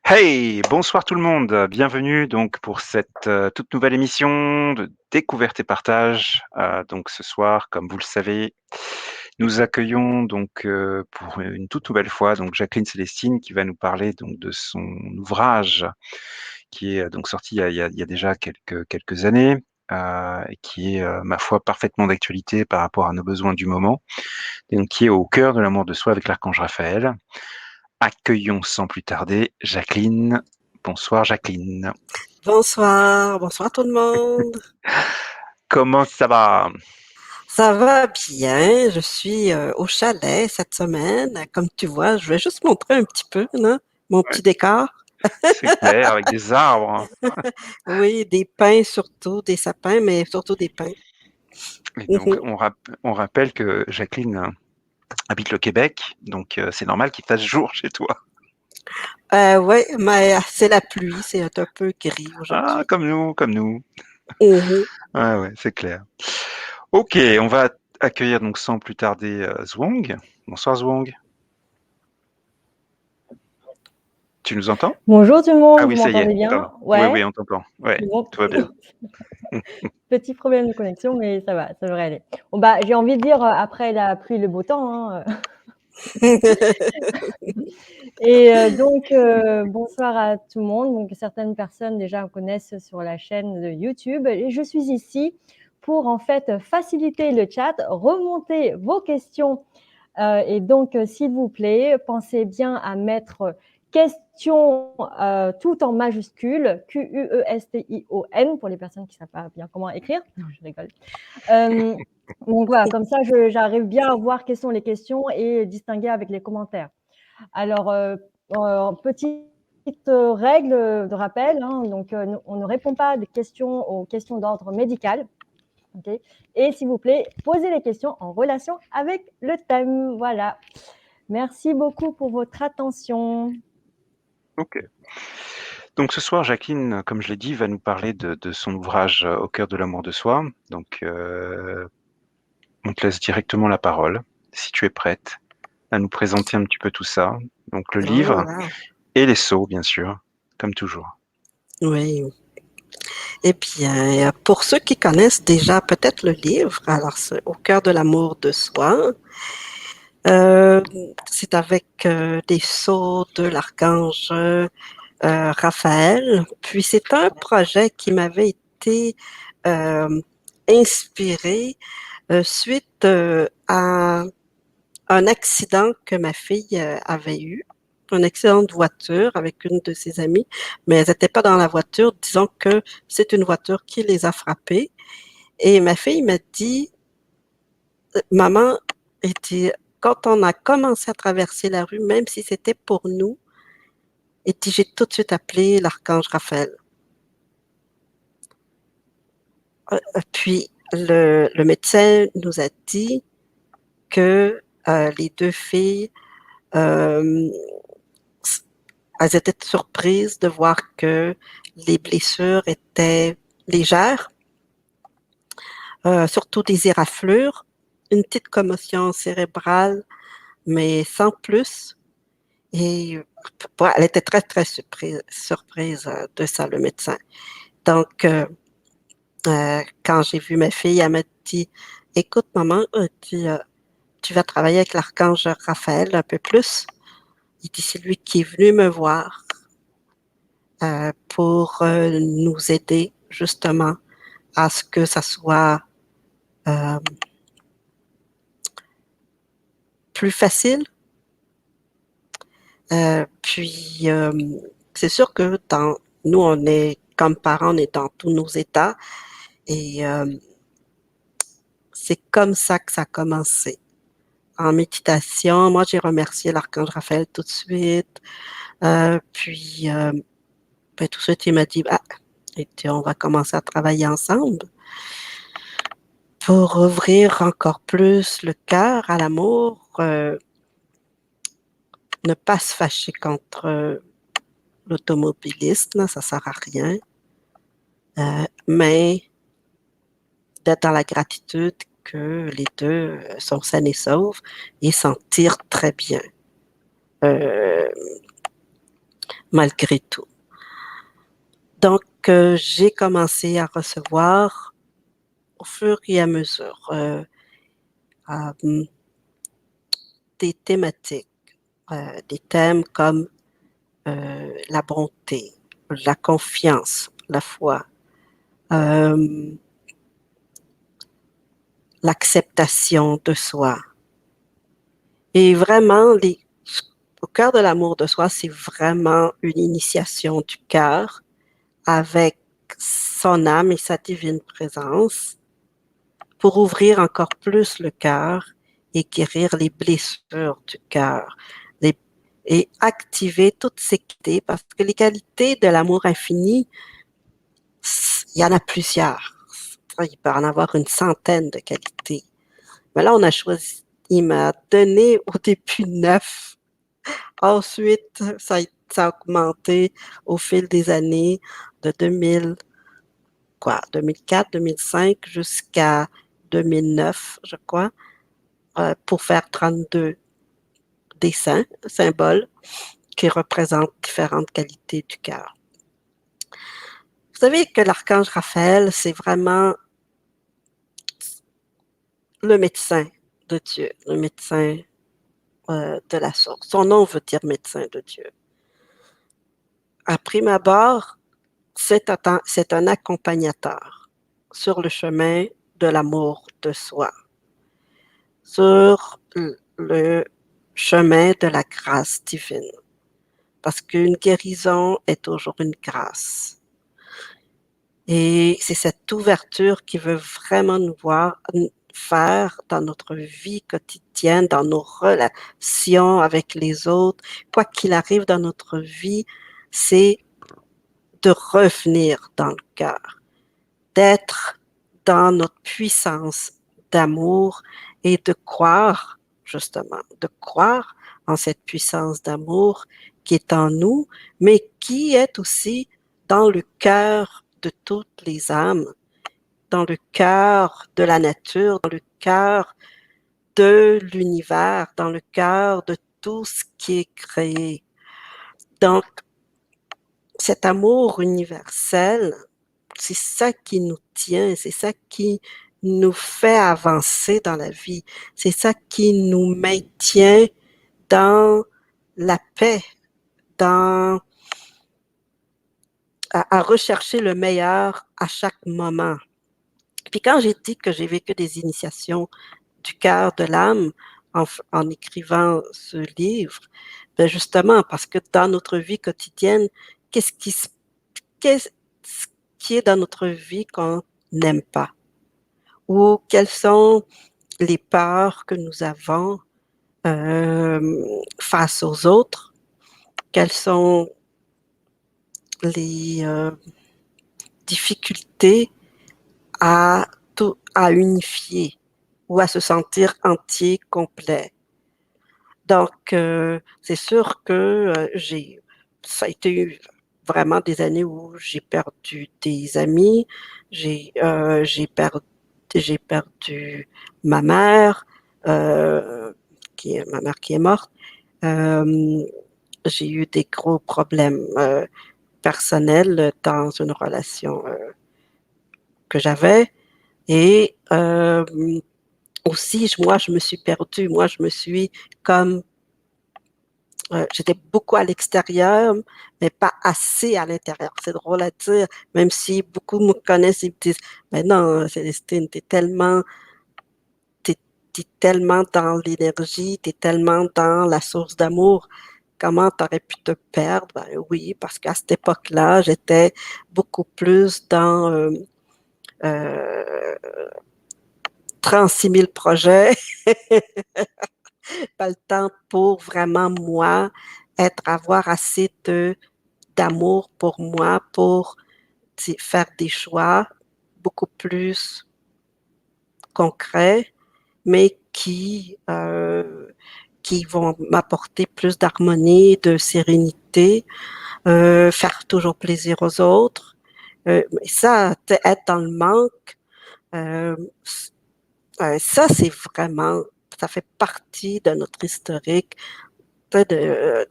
Hey, bonsoir tout le monde. Bienvenue donc pour cette toute nouvelle émission de découverte et partage. Donc ce soir, comme vous le savez, nous accueillons donc pour une toute nouvelle fois donc Jacqueline Célestine qui va nous parler donc de son ouvrage qui est donc sorti il y a déjà quelques années et qui est ma foi parfaitement d'actualité par rapport à nos besoins du moment et donc qui est au cœur de l'amour de soi avec l'archange Raphaël. Accueillons sans plus tarder Jacqueline. Bonsoir Jacqueline. Bonsoir, bonsoir tout le monde. Comment ça va? Ça va bien, je suis au chalet cette semaine. Comme tu vois, je vais juste montrer un petit peu là, mon Ouais, petit décor. c'est clair, avec des arbres. Oui, des pins surtout, des sapins, mais surtout des pins. Et donc, Mhm. on rappelle que Jacqueline habite le Québec, donc c'est normal qu'il fasse jour chez toi. Oui, mais c'est la pluie, c'est un peu gris Ah, aujourd'hui. comme nous, comme nous. Mhm. Ouais, ouais, c'est clair. Ok, on va accueillir donc sans plus tarder Zwong. Bonsoir Zwong. Tu nous entends? Bonjour tout le Ah monde, oui, vous ça y est. m'entendez Pardon. bien? Oui, Ouais, oui, on t'entend. Ouais, c'est bon. tout va bien. Petit problème de connexion, mais ça va, ça devrait aller. Bon, bah, j'ai envie de dire, après la pluie, le beau temps, hein. Et bonsoir à tout le monde. Donc, certaines personnes déjà me connaissent sur la chaîne de YouTube. Et je suis ici pour en fait faciliter le chat, remonter vos questions. Et donc, s'il vous plaît, pensez bien à mettre question tout en majuscule, Question pour les personnes qui ne savent pas bien comment écrire. Non, je rigole. Donc voilà, comme ça, j'arrive bien à voir quelles sont les questions et distinguer avec les commentaires. Alors, petite règle de rappel, hein, donc on ne répond pas aux questions d'ordre médical. Okay. Et s'il vous plaît, posez les questions en relation avec le thème. Voilà. Merci beaucoup pour votre attention. Ok. Donc ce soir, Jacqueline, comme je l'ai dit, va nous parler de son ouvrage Au cœur de l'amour de soi. Donc on te laisse directement la parole, si tu es prête, à nous présenter un petit peu tout ça. Donc le Oh livre là, et les sceaux, bien sûr, comme toujours. oui. Eh bien, pour ceux qui connaissent déjà peut-être le livre, alors c'est Au cœur de l'amour de soi. C'est avec des sceaux de l'archange Raphaël. Puis c'est un projet qui m'avait été inspiré suite à un accident que ma fille avait eu, un accident de voiture avec une de ses amies, mais elles n'étaient pas dans la voiture. Disons que c'est une voiture qui les a frappées. Et ma fille m'a dit, maman, était, quand on a commencé à traverser la rue, même si c'était pour nous, et puis j'ai tout de suite appelé l'archange Raphaël. Puis le médecin nous a dit que les deux filles, elles étaient surprises de voir que les blessures étaient légères, surtout des éraflures, une petite commotion cérébrale, mais sans plus. Et elle était très, très surprise de ça, le médecin. Donc, quand j'ai vu ma fille, elle m'a dit, écoute, maman, tu vas travailler avec l'archange Raphaël un peu plus. Il dit, c'est lui qui est venu me voir pour nous aider justement à ce que ça soit euh, plus facile. Puis, c'est sûr que nous, on est, comme parents, on est dans tous nos états et c'est comme ça que ça a commencé. En méditation, moi, j'ai remercié l'archange Raphaël tout de suite. Puis, ben, tout de suite, il m'a dit, ah, on va commencer à travailler ensemble pour ouvrir encore plus le cœur à l'amour, ne pas se fâcher contre l'automobiliste, là, ça sert à rien, mais d'être dans la gratitude que les deux sont sains et saufs et s'en tirent très bien, euh, malgré tout. Donc, j'ai commencé à recevoir au fur et à mesure des thématiques, des thèmes comme la bonté, la confiance, la foi, euh, l'acceptation de soi. Et vraiment, au cœur de l'amour de soi, c'est vraiment une initiation du cœur avec son âme et sa divine présence pour ouvrir encore plus le cœur et guérir les blessures du cœur et activer toutes ces qualités, parce que les qualités de l'amour infini, il y en a plusieurs. Il peut en avoir une centaine de qualités. Mais là, on a choisi, il m'a donné au début 9. Ensuite, ça a augmenté au fil des années de 2004, 2005 jusqu'à 2009, je crois, pour faire 32 dessins, symboles qui représentent différentes qualités du cœur. Vous savez que l'archange Raphaël, c'est vraiment le médecin de Dieu, le médecin de la source. Son nom veut dire médecin de Dieu. À prime abord, c'est un accompagnateur sur le chemin de l'amour de soi, sur le chemin de la grâce divine. Parce qu'une guérison est toujours une grâce. Et c'est cette ouverture qui veut vraiment nous voir faire dans notre vie quotidienne, dans nos relations avec les autres, quoi qu'il arrive dans notre vie, c'est de revenir dans le cœur, d'être dans notre puissance d'amour et de croire, justement, de croire en cette puissance d'amour qui est en nous, mais qui est aussi dans le cœur de toutes les âmes, dans le cœur de la nature, dans le cœur de l'univers, dans le cœur de tout ce qui est créé. Donc, cet amour universel, c'est ça qui nous tient, c'est ça qui nous fait avancer dans la vie, c'est ça qui nous maintient dans la paix, dans à rechercher le meilleur à chaque moment. Puis quand j'ai dit que j'ai vécu des initiations du cœur, de l'âme, en écrivant ce livre, ben justement, parce que dans notre vie quotidienne, qu'est-ce qui est dans notre vie qu'on n'aime pas? Ou quelles sont les peurs que nous avons face aux autres? Quelles sont les difficultés à unifier ou à se sentir entier, complet? Donc, c'est sûr que ça a été vraiment des années où j'ai perdu des amis, j'ai perdu ma mère, ma mère qui est morte. j'ai eu des gros problèmes personnels dans une relation que j'avais. Et aussi, moi, je me suis perdue. Moi, je me suis comme j'étais beaucoup à l'extérieur, mais pas assez à l'intérieur. C'est drôle à dire, même si beaucoup me connaissent, ils me disent, mais non, Célestine, t'es, t'es tellement dans l'énergie, t'es tellement dans la source d'amour. Comment t'aurais pu te perdre? Ben oui, parce qu'à cette époque-là, j'étais beaucoup plus dans 36 000 projets, pas le temps pour vraiment moi avoir assez d'amour pour moi pour faire des choix beaucoup plus concrets, mais qui vont m'apporter plus d'harmonie, de sérénité, faire toujours plaisir aux autres. Ça, être dans le manque, euh, ça, c'est vraiment, ça fait partie de notre historique de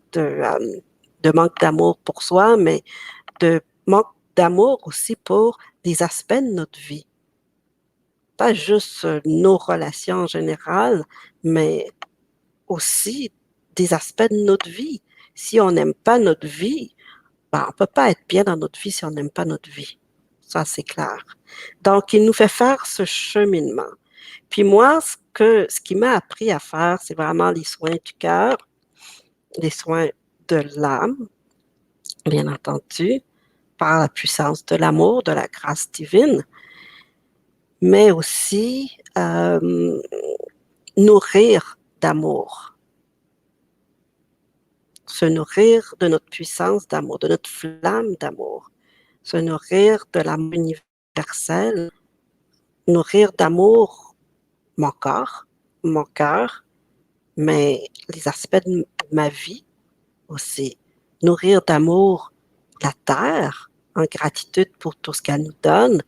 manque d'amour pour soi, mais de manque d'amour aussi pour des aspects de notre vie. Pas juste nos relations en général, mais aussi des aspects de notre vie. Si on n'aime pas notre vie, ben, on ne peut pas être bien dans notre vie si on n'aime pas notre vie. Ça, c'est clair. Donc, il nous fait faire ce cheminement. Puis moi, ce qui m'a appris à faire, c'est vraiment les soins du cœur, les soins de l'âme, bien entendu, par la puissance de l'amour, de la grâce divine, mais aussi nourrir d'amour, se nourrir de notre puissance d'amour, de notre flamme d'amour, se nourrir de l'amour universel, nourrir d'amour mon cœur, mais les aspects de ma vie aussi, nourrir d'amour la terre, en gratitude pour tout ce qu'elle nous donne,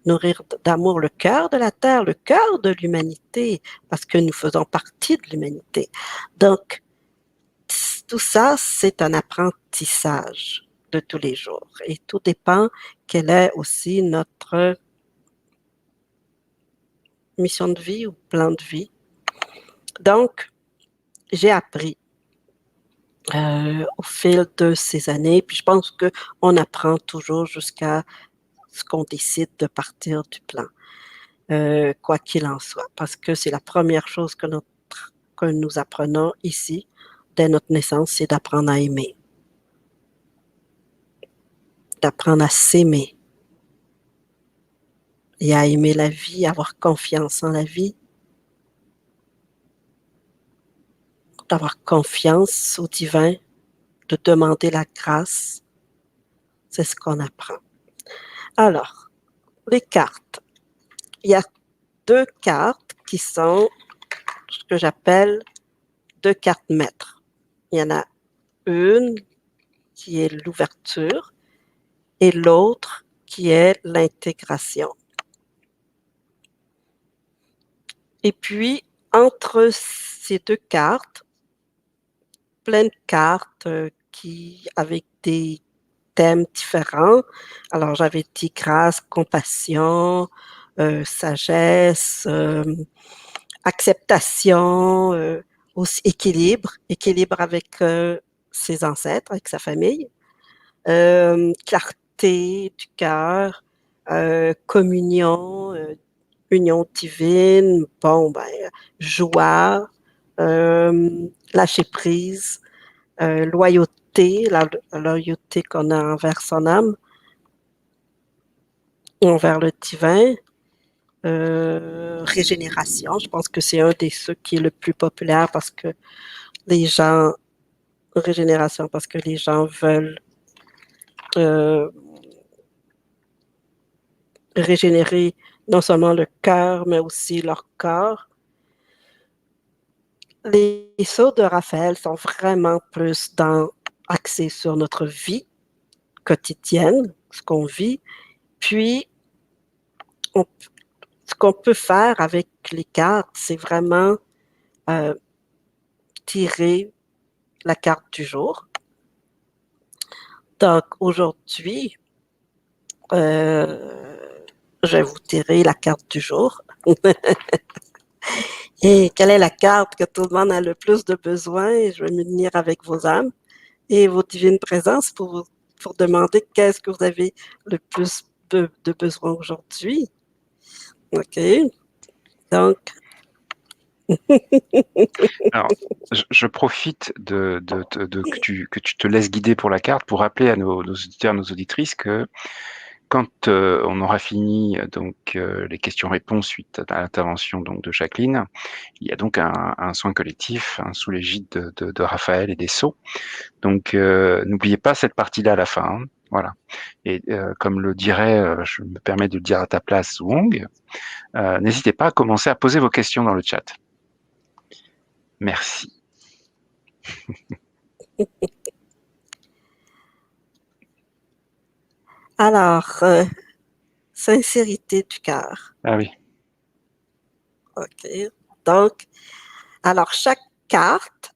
nourrir d'amour le cœur de la terre, le cœur de l'humanité, parce que nous faisons partie de l'humanité. Donc, tout ça, c'est un apprentissage de tous les jours. Et tout dépend quelle est aussi notre mission de vie ou plan de vie. Donc, j'ai appris au fil de ces années, puis je pense qu'on apprend toujours jusqu'à ce qu'on décide de partir du plan, quoi qu'il en soit, parce que c'est la première chose que nous apprenons ici, dès notre naissance, c'est d'apprendre à aimer, d'apprendre à s'aimer et à aimer la vie, avoir confiance en la vie, d'avoir confiance au divin, de demander la grâce. C'est ce qu'on apprend. Alors, les cartes. Il y a deux cartes qui sont ce que j'appelle deux cartes maîtres. Il y en a une qui est l'ouverture et l'autre qui est l'intégration. Et puis, entre ces deux cartes, plein de cartes avec des thèmes différents. Alors, j'avais dit grâce, compassion, sagesse, acceptation, aussi équilibre avec ses ancêtres, avec sa famille, clarté du cœur, communion, union divine, bon, ben, joie, lâcher prise, loyauté, la loyauté qu'on a envers son âme, envers le divin, régénération. Je pense que c'est un des ceux qui est le plus populaire parce que les gens, régénération, parce que les gens veulent régénérer non seulement le cœur, mais aussi leur corps. Les sauts de Raphaël sont vraiment plus axés sur notre vie quotidienne, ce qu'on vit, puis ce qu'on peut faire avec les cartes, c'est vraiment tirer la carte du jour, Donc, aujourd'hui, je vais vous tirer la carte du jour. Et quelle est la carte que tout le monde a le plus de besoin? Et je vais m'unir avec vos âmes et vos divines présences pour demander qu'est-ce que vous avez le plus de besoin aujourd'hui. OK? Donc, Alors, je profite que tu te laisses guider pour la carte pour rappeler à nos auditeurs, nos auditrices que quand on aura fini les questions-réponses suite à l'intervention donc de Jacqueline, il y a donc un soin collectif sous l'égide de Raphaël et des Sceaux. Donc n'oubliez pas cette partie-là à la fin. Hein. Voilà. Et comme le dirait, je me permets de le dire à ta place, Wong, n'hésitez pas à commencer à poser vos questions dans le chat. Merci. alors, sincérité du cœur. Ah oui. OK? Donc, alors, chaque carte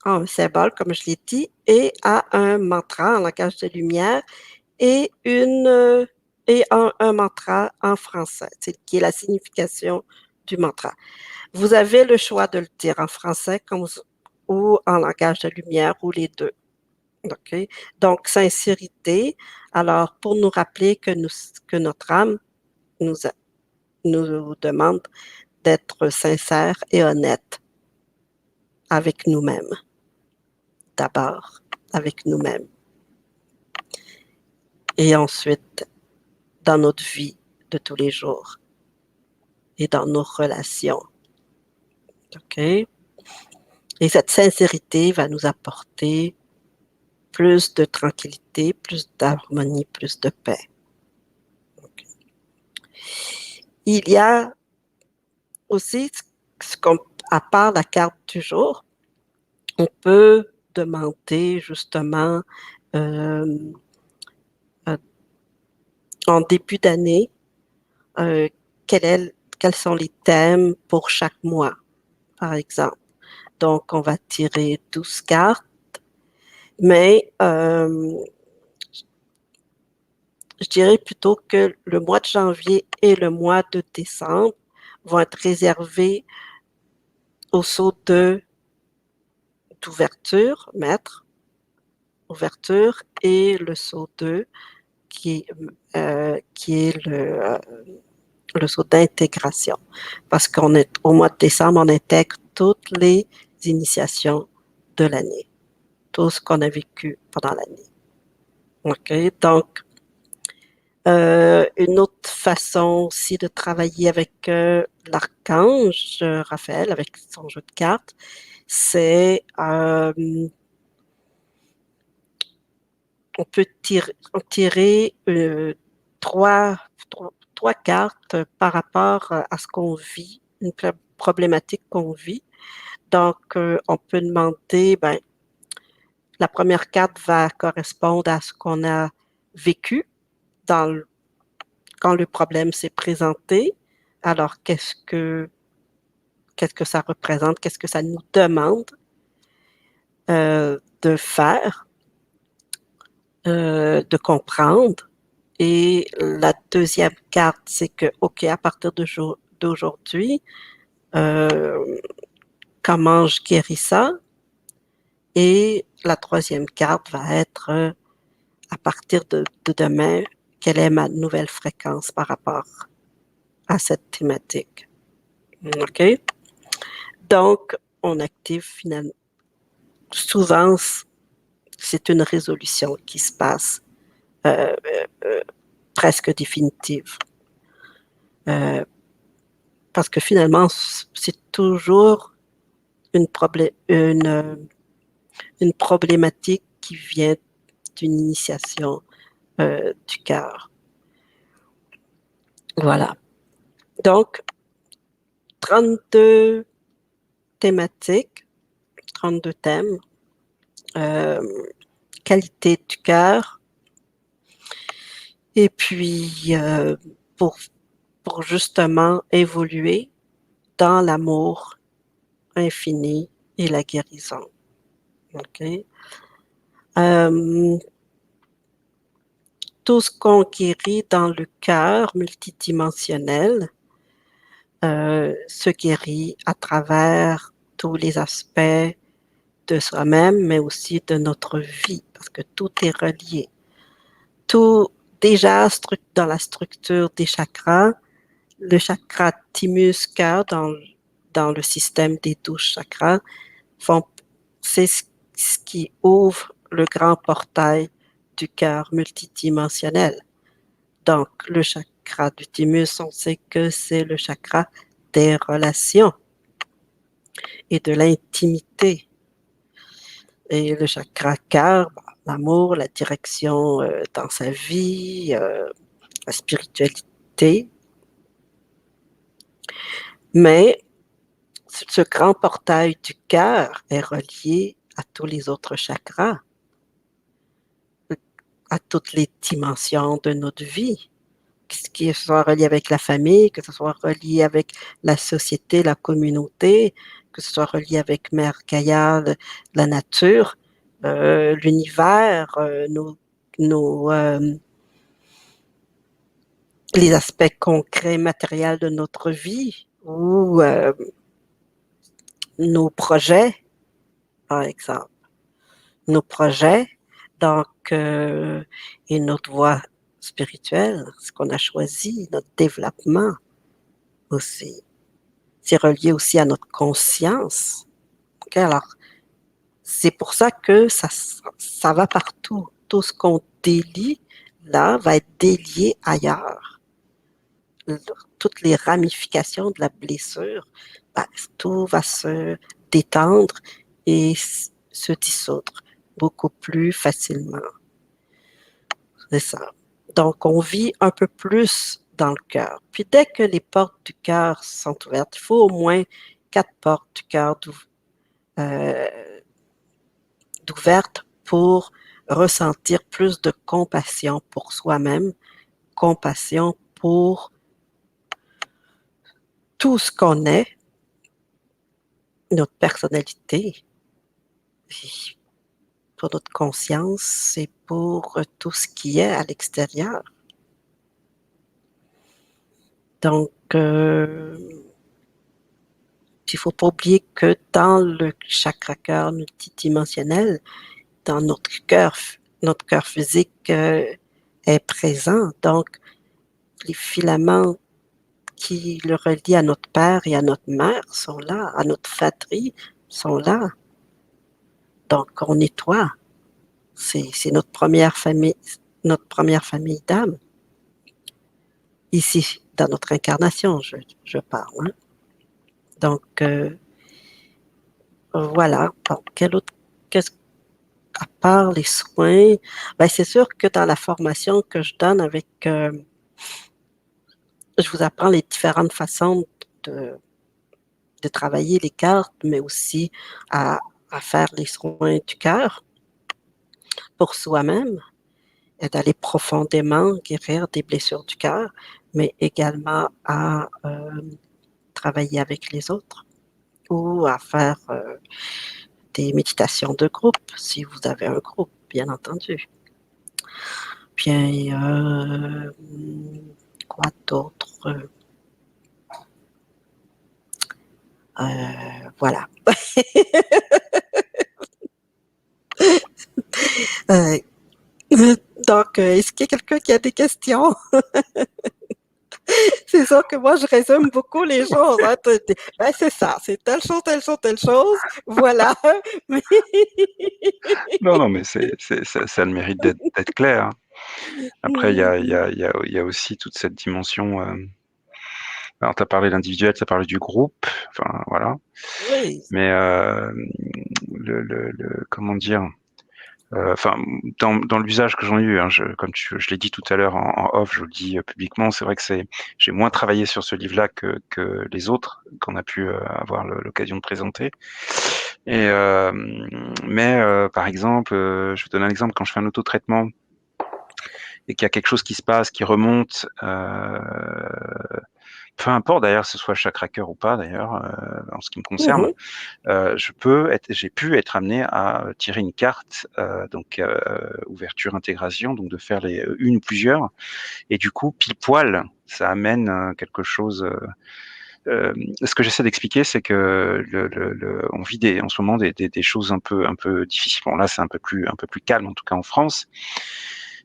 a un symbole, comme je l'ai dit, et a un mantra en langage de lumière et un mantra en français, qui est la signification du mantra. Vous avez le choix de le dire en français ou en langage de lumière ou les deux. OK? Donc, sincérité. Alors, pour nous rappeler que notre âme nous, nous demande d'être sincère et honnête avec nous-mêmes. D'abord, avec nous-mêmes. Et ensuite, dans notre vie de tous les jours et dans nos relations. OK? Et cette sincérité va nous apporter plus de tranquillité, plus d'harmonie, plus de paix. Okay. Il y a aussi, à part la carte du jour, on peut demander justement en début d'année quels sont les thèmes pour chaque mois, par exemple. Donc, on va tirer 12 cartes, mais je dirais plutôt que le mois de janvier et le mois de décembre vont être réservés au saut d'ouverture, maître, ouverture, et le saut 2, qui est le saut d'intégration. Parce qu'on est au mois de décembre, on intègre toutes les initiations de l'année, tout ce qu'on a vécu pendant l'année. OK? Donc, une autre façon aussi de travailler avec l'archange Raphaël, avec son jeu de cartes, c'est on peut tirer trois cartes par rapport à ce qu'on vit, une problématique qu'on vit. Donc, on peut demander, la première carte va correspondre à ce qu'on a vécu quand le problème s'est présenté. Alors, qu'est-ce que ça représente? Qu'est-ce que ça nous demande de faire, de comprendre? Et la deuxième carte, c'est que, OK, à partir d'aujourd'hui, comment je guéris ça? Et la troisième carte va être, à partir de demain, quelle est ma nouvelle fréquence par rapport à cette thématique? OK? Donc, on active finalement. Souvent, c'est une résolution qui se passe presque définitive. Parce que finalement, c'est toujours une problématique qui vient d'une initiation du cœur. Voilà. Donc, 32 thématiques, 32 thèmes, qualité du cœur, et puis pour justement évoluer dans l'amour infini et la guérison. OK? tout ce qu'on guérit dans le cœur multidimensionnel se guérit à travers tous les aspects de soi-même, mais aussi de notre vie, parce que tout est relié. Tout, déjà dans la structure des chakras, le chakra thymus cœur dans le système des 12 chakras, c'est ce qui ouvre le grand portail du cœur multidimensionnel. Donc, le chakra du thymus, on sait que c'est le chakra des relations et de l'intimité. Et le chakra cœur, l'amour, la direction dans sa vie, la spiritualité. Mais ce grand portail du cœur est relié à tous les autres chakras, à toutes les dimensions de notre vie, que ce soit relié avec la famille, que ce soit relié avec la société, la communauté, que ce soit relié avec Mère Gaïa, la nature, l'univers, les aspects concrets, matériels de notre vie, ou nos projets, par exemple. Nos projets, donc, et notre voie spirituelle, ce qu'on a choisi, notre développement aussi. C'est relié aussi à notre conscience. Okay? Alors, c'est pour ça que ça va partout. Tout ce qu'on délie là va être délié ailleurs. Toutes les ramifications de la blessure, ben, tout va se détendre et se dissoudre beaucoup plus facilement. C'est ça. Donc, on vit un peu plus dans le cœur. Puis dès que les portes du cœur sont ouvertes, il faut au moins 4 portes du cœur d'ouvertes pour ressentir plus de compassion pour soi-même, compassion pour tout ce qu'on est, notre personnalité, pour notre conscience et pour tout ce qui est à l'extérieur. Donc, il ne faut pas oublier que dans le chakra cœur multidimensionnel, dans notre cœur physique est présent. Donc, les filaments qui le relient à notre père et à notre mère sont là, à notre fratrie sont là. Donc, on nettoie. C'est notre première famille d'âme. Ici, dans notre incarnation, je parle. Hein? Donc, voilà. Bon, à part les soins, ben c'est sûr que dans la formation que je donne avec, je vous apprends les différentes façons de travailler les cartes, mais aussi à faire les soins du cœur pour soi-même et d'aller profondément guérir des blessures du cœur, mais également à travailler avec les autres ou à faire des méditations de groupe, si vous avez un groupe, bien entendu. Bien, quoi d'autre? Voilà. Donc, est-ce qu'il y a quelqu'un qui a des questions? C'est ça que moi, je résume beaucoup les choses. Hein. Ben, c'est ça, c'est telle chose, telle chose, telle chose. Voilà. Non, mais ça a le mérite d'être clair. Hein. Après, il y a aussi toute cette dimension. Alors, tu as parlé de l'individuel, tu as parlé du groupe. Enfin, voilà. Oui. Mais comment dire? Enfin, dans l'usage que j'en ai eu, hein, comme je l'ai dit tout à l'heure en off, je le dis publiquement, c'est vrai que j'ai moins travaillé sur ce livre-là que les autres qu'on a pu avoir l'occasion de présenter. Et mais par exemple, je vais donner un exemple quand je fais un autotraitement et qu'il y a quelque chose qui se passe, qui remonte, peu importe d'ailleurs, que ce soit chakra cœur ou pas d'ailleurs, en ce qui me concerne, Mhm. j'ai pu être amené à tirer une carte, donc ouverture, intégration, donc de faire une ou plusieurs, et du coup, pile poil, ça amène quelque chose. Ce que j'essaie d'expliquer, c'est que on vit en ce moment des choses un peu difficiles. Bon, là, c'est un peu plus calme, en tout cas en France,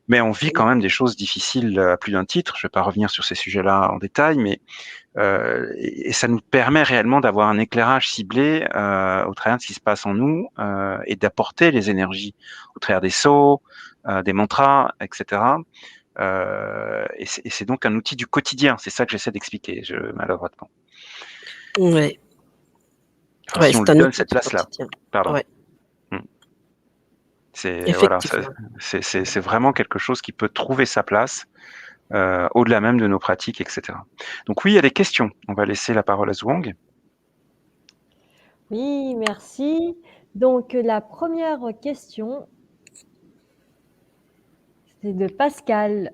mais on vit quand même des choses difficiles à plus d'un titre. Je ne vais pas revenir sur ces sujets-là en détail, mais et ça nous permet réellement d'avoir un éclairage ciblé au travers de ce qui se passe en nous, et d'apporter les énergies au travers des sauts, des mantras, etc. Et c'est donc un outil du quotidien. C'est ça que j'essaie d'expliquer, malheureusement. Ouais. Enfin, Ouais, si on c'est lui un donne outil cette du place-là, quotidien. pardon. Ouais, Mm. C'est voilà, effectivement. c'est vraiment quelque chose qui peut trouver sa place au-delà même de nos pratiques, etc. Donc oui, il y a des questions. On va laisser la parole à Zhuang. Oui, merci. Donc, la première question, c'est de Pascal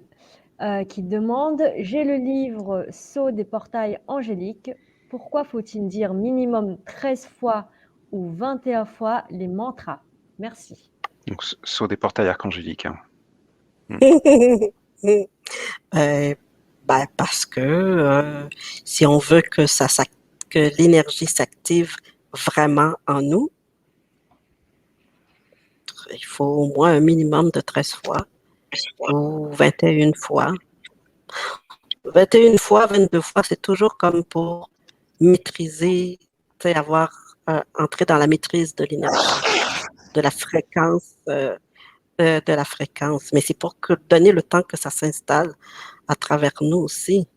qui demande: J'ai le livre Sceau des portails angéliques. Pourquoi faut-il dire minimum 13 fois ou 21 fois les mantras? Merci. Donc saut des portails archangéliques. Hein. Mm. Parce que si on veut que que l'énergie s'active vraiment en nous, il faut au moins un minimum de 13 fois ou 21 fois. 21 fois, 22 fois, c'est toujours comme pour maîtriser, avoir entré dans la maîtrise de l'énergie, de la fréquence, de la fréquence. Mais c'est pour donner le temps que ça s'installe à travers nous aussi.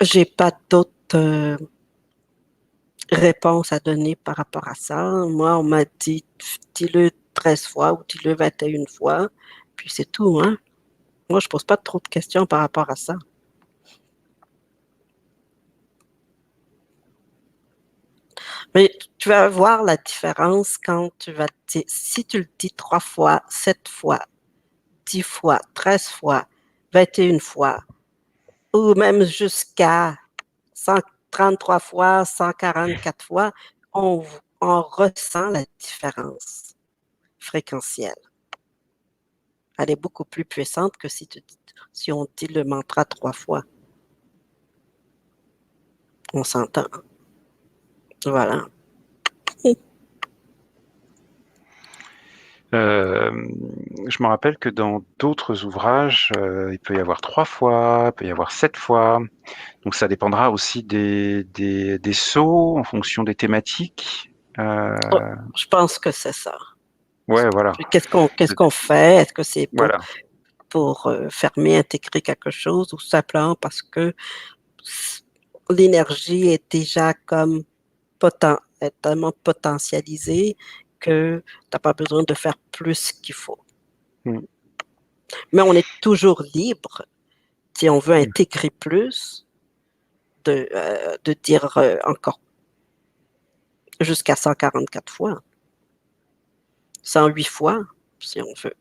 J'ai pas d'autres réponses à donner par rapport à ça. Moi, on m'a dit, dis-le 13 fois ou dis-le 21 fois, puis c'est tout, hein. Moi, je pose pas trop de questions par rapport à ça. Mais tu vas voir la différence quand tu vas dire, si tu le dis 3 fois, 7 fois, 10 fois, 13 fois, 21 fois, ou même jusqu'à 133 fois, 144 fois, on, on ressent la différence fréquentielle. Elle est beaucoup plus puissante que si on dit le mantra 3 fois. On s'entend. Voilà. Je me rappelle que dans d'autres ouvrages, il peut y avoir 3 fois, il peut y avoir 7 fois. Donc ça dépendra aussi des sauts en fonction des thématiques. Oh, je pense que c'est ça. Ouais, voilà. Qu'est-ce qu'on fait? Est-ce que c'est Voilà. pour fermer, intégrer quelque chose ou simplement parce que l'énergie est déjà comme est tellement potentialisée que tu n'as pas besoin de faire plus qu'il faut. Mm. Mais on est toujours libre, si on veut intégrer plus, de dire encore jusqu'à 144 fois, 108 fois, si on veut.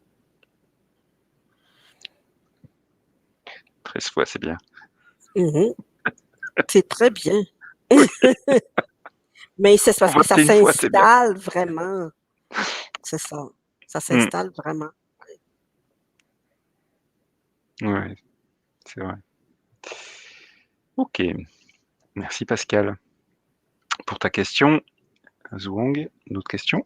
13 fois, c'est bien. Mhm. C'est très bien. Mais c'est parce que ça 21 fois, c'est bien. s'installe vraiment. C'est ça. Ça Mm. s'installe vraiment. Ouais, c'est vrai. Ok. Merci Pascal pour ta question. Zhuang, une autre question?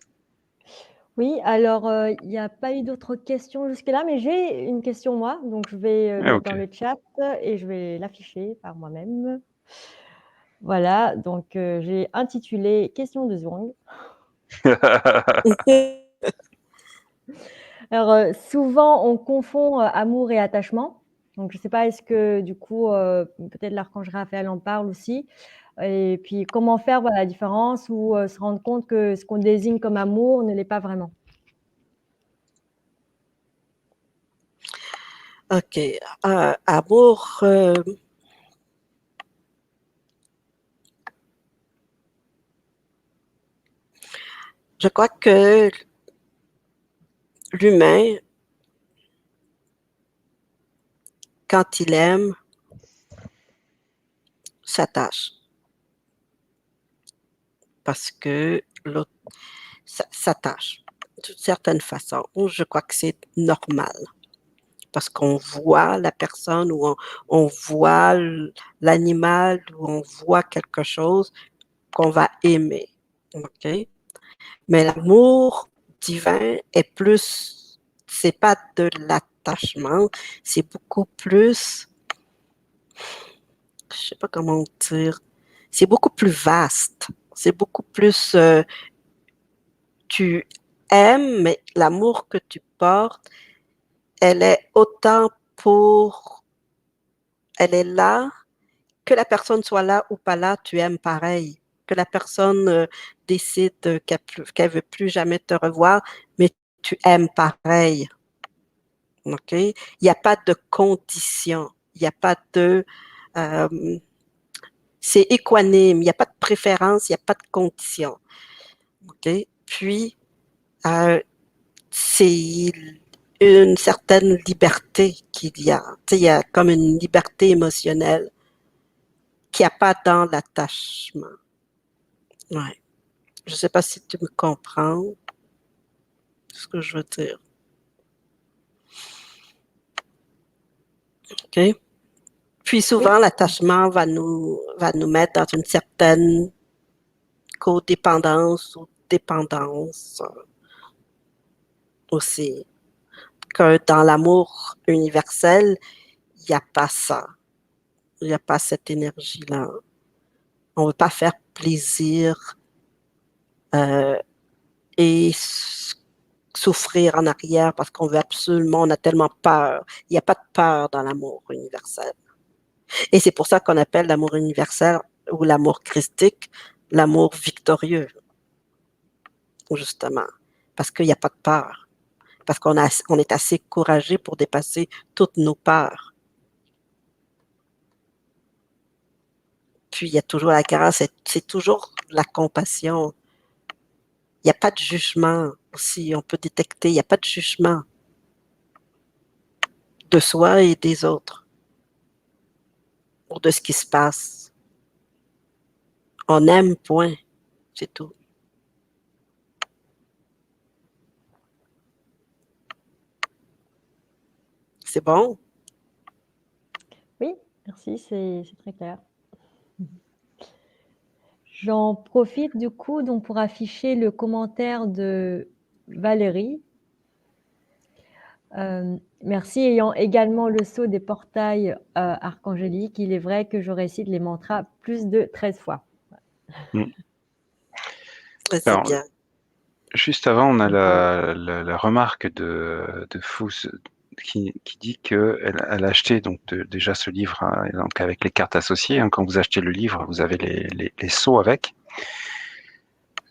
Oui, alors, il n'y a pas eu d'autres questions jusque-là, mais j'ai une question moi, donc je vais, Ah, mettre ok. dans le chat et je vais l'afficher par moi-même. Voilà, donc, j'ai intitulé «Question de Zhuang». Alors, souvent on confond, amour et attachement. Donc je ne sais pas, est-ce que du coup, peut-être l'archange Raphaël en parle aussi? Et puis comment faire, voilà, la différence ou, se rendre compte que ce qu'on désigne comme amour ne l'est pas vraiment? OK. Amour, je crois que l'humain quand il aime, s'attache. Parce que l'autre s'attache. D'une certaine façon, je crois que c'est normal. Parce qu'on voit la personne ou on voit l'animal ou on voit quelque chose qu'on va aimer. OK? Mais l'amour divin est plus, c'est pas de l'attachement, c'est beaucoup plus, je sais pas comment dire, c'est beaucoup plus vaste. C'est beaucoup plus, tu aimes, mais l'amour que tu portes, elle est autant pour, elle est là, que la personne soit là ou pas là, tu aimes pareil. Que la personne décide qu'elle veut plus jamais te revoir, mais tu aimes pareil. OK? Il n'y a pas de condition. Il n'y a pas de... euh, c'est équanime. Il n'y a pas de préférence. Il n'y a pas de condition. OK? Puis, c'est une certaine liberté qu'il y a. Tu sais, il y a comme une liberté émotionnelle qu'il n'y a pas dans l'attachement. Ouais. Je ne sais pas si tu me comprends ce que je veux dire. OK? Puis souvent, Oui. l'attachement va nous mettre dans une certaine codépendance ou dépendance aussi. Que dans l'amour universel, il n'y a pas ça. Il n'y a pas cette énergie-là. On ne veut pas faire plaisir euh, et souffrir en arrière parce qu'on veut absolument, on a tellement peur. Il n'y a pas de peur dans l'amour universel. Et c'est pour ça qu'on appelle l'amour universel ou l'amour christique l'amour victorieux, justement, parce qu'il n'y a pas de peur, parce qu'on est assez courageux pour dépasser toutes nos peurs. Puis il y a toujours la grâce, c'est toujours la compassion. Il n'y a pas de jugement aussi, on peut détecter, il n'y a pas de jugement de soi et des autres, ou de ce qui se passe. On aime, point, c'est tout. C'est bon? Oui, merci, c'est très clair. J'en profite du coup donc pour afficher le commentaire de Valérie. Merci, ayant également le sceau des portails archangéliques, il est vrai que je récite les mantras plus de 13 fois. C'est Alors, bien. juste avant, on a la remarque de Fous qui dit qu'elle a acheté donc déjà ce livre donc avec les cartes associées. Hein. Quand vous achetez le livre, vous avez les sceaux avec.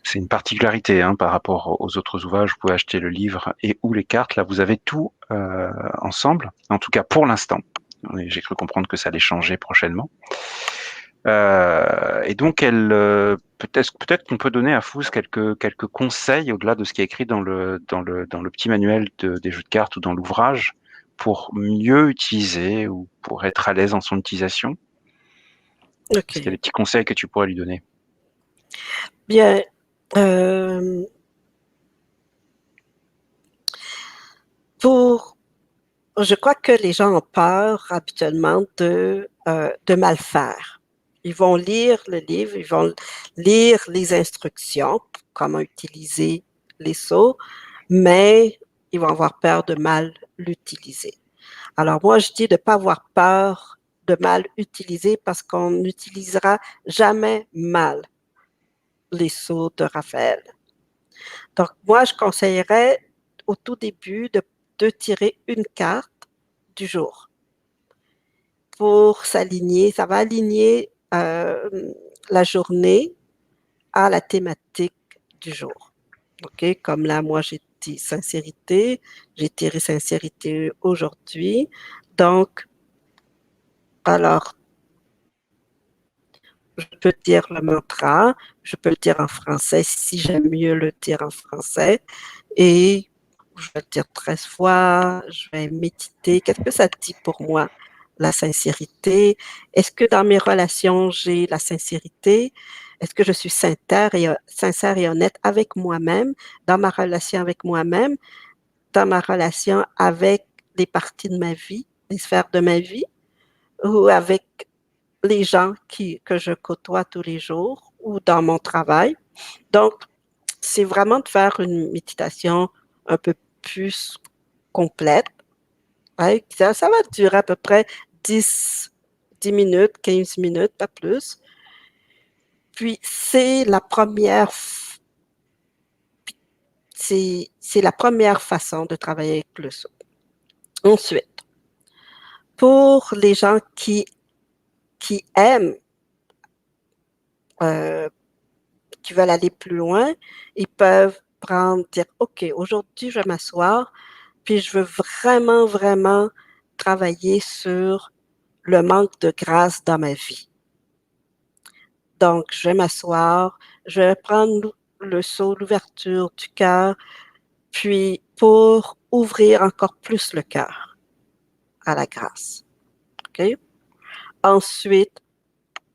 C'est une particularité par rapport aux autres ouvrages. Vous pouvez acheter le livre et ou les cartes. Là, vous avez tout ensemble. En tout cas, pour l'instant. J'ai cru comprendre que ça allait changer prochainement. Et donc, peut-être qu'on peut donner à Fous quelques conseils au-delà de ce qui est écrit dans le petit manuel des jeux de cartes ou dans l'ouvrage pour mieux utiliser ou pour être à l'aise en son utilisation. OK. Est-ce qu'il y a des petits conseils que tu pourrais lui donner? Bien. Je crois que les gens ont peur habituellement de mal faire. Ils vont lire le livre, ils vont lire les instructions, comment utiliser les sceaux, mais ils vont avoir peur de mal l'utiliser. Alors moi, je dis de ne pas avoir peur de mal utiliser parce qu'on n'utilisera jamais mal les sceaux de Raphaël. Donc moi, je conseillerais au tout début de tirer une carte du jour pour s'aligner. Ça va aligner la journée à la thématique du jour. OK? Comme là, moi, j'ai dit sincérité. J'ai tiré sincérité aujourd'hui. Donc, alors, je peux dire le mantra, je peux le dire en français si j'aime mieux le dire en français. Et je vais le dire 13 fois, je vais méditer. Qu'est-ce que ça dit pour moi la sincérité? Est-ce que dans mes relations, j'ai la sincérité? Est-ce que je suis sincère et honnête avec moi-même, dans ma relation avec moi-même, dans ma relation avec les parties de ma vie, les sphères de ma vie, ou avec les gens que je côtoie tous les jours ou dans mon travail? Donc, c'est vraiment de faire une méditation un peu plus complète. Ouais, ça va durer à peu près 10, 10 minutes, 15 minutes, pas plus. Puis, c'est la première façon de travailler avec le son. Ensuite, pour les gens qui aiment, euh, qui veulent aller plus loin, ils peuvent dire, OK, aujourd'hui, je vais m'asseoir, puis je veux vraiment, vraiment travailler sur le manque de grâce dans ma vie. Donc, je vais m'asseoir, je vais prendre le seau, l'ouverture du cœur, puis pour ouvrir encore plus le cœur à la grâce. OK? Ensuite,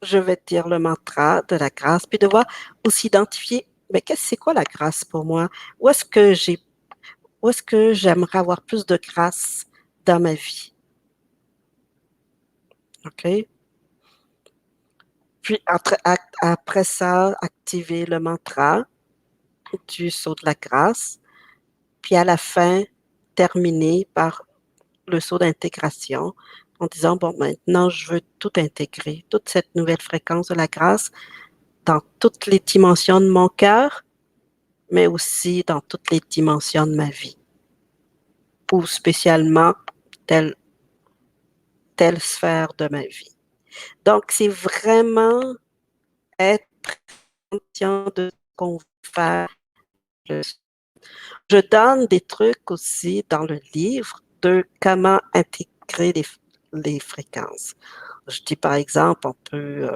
je vais dire le mantra de la grâce, puis devoir aussi identifier, mais c'est quoi la grâce pour moi? Où est-ce que j'aimerais avoir plus de grâce dans ma vie? OK? Puis après ça, activer le mantra du sceau de la grâce. Puis à la fin, terminer par le saut d'intégration en disant, bon, maintenant, je veux tout intégrer, toute cette nouvelle fréquence de la grâce dans toutes les dimensions de mon cœur, mais aussi dans toutes les dimensions de ma vie, ou spécialement telle, telle sphère de ma vie. Donc, c'est vraiment être conscient de ce qu'on veut faire. Je donne des trucs aussi dans le livre de comment intégrer les fréquences. Je dis par exemple, on peut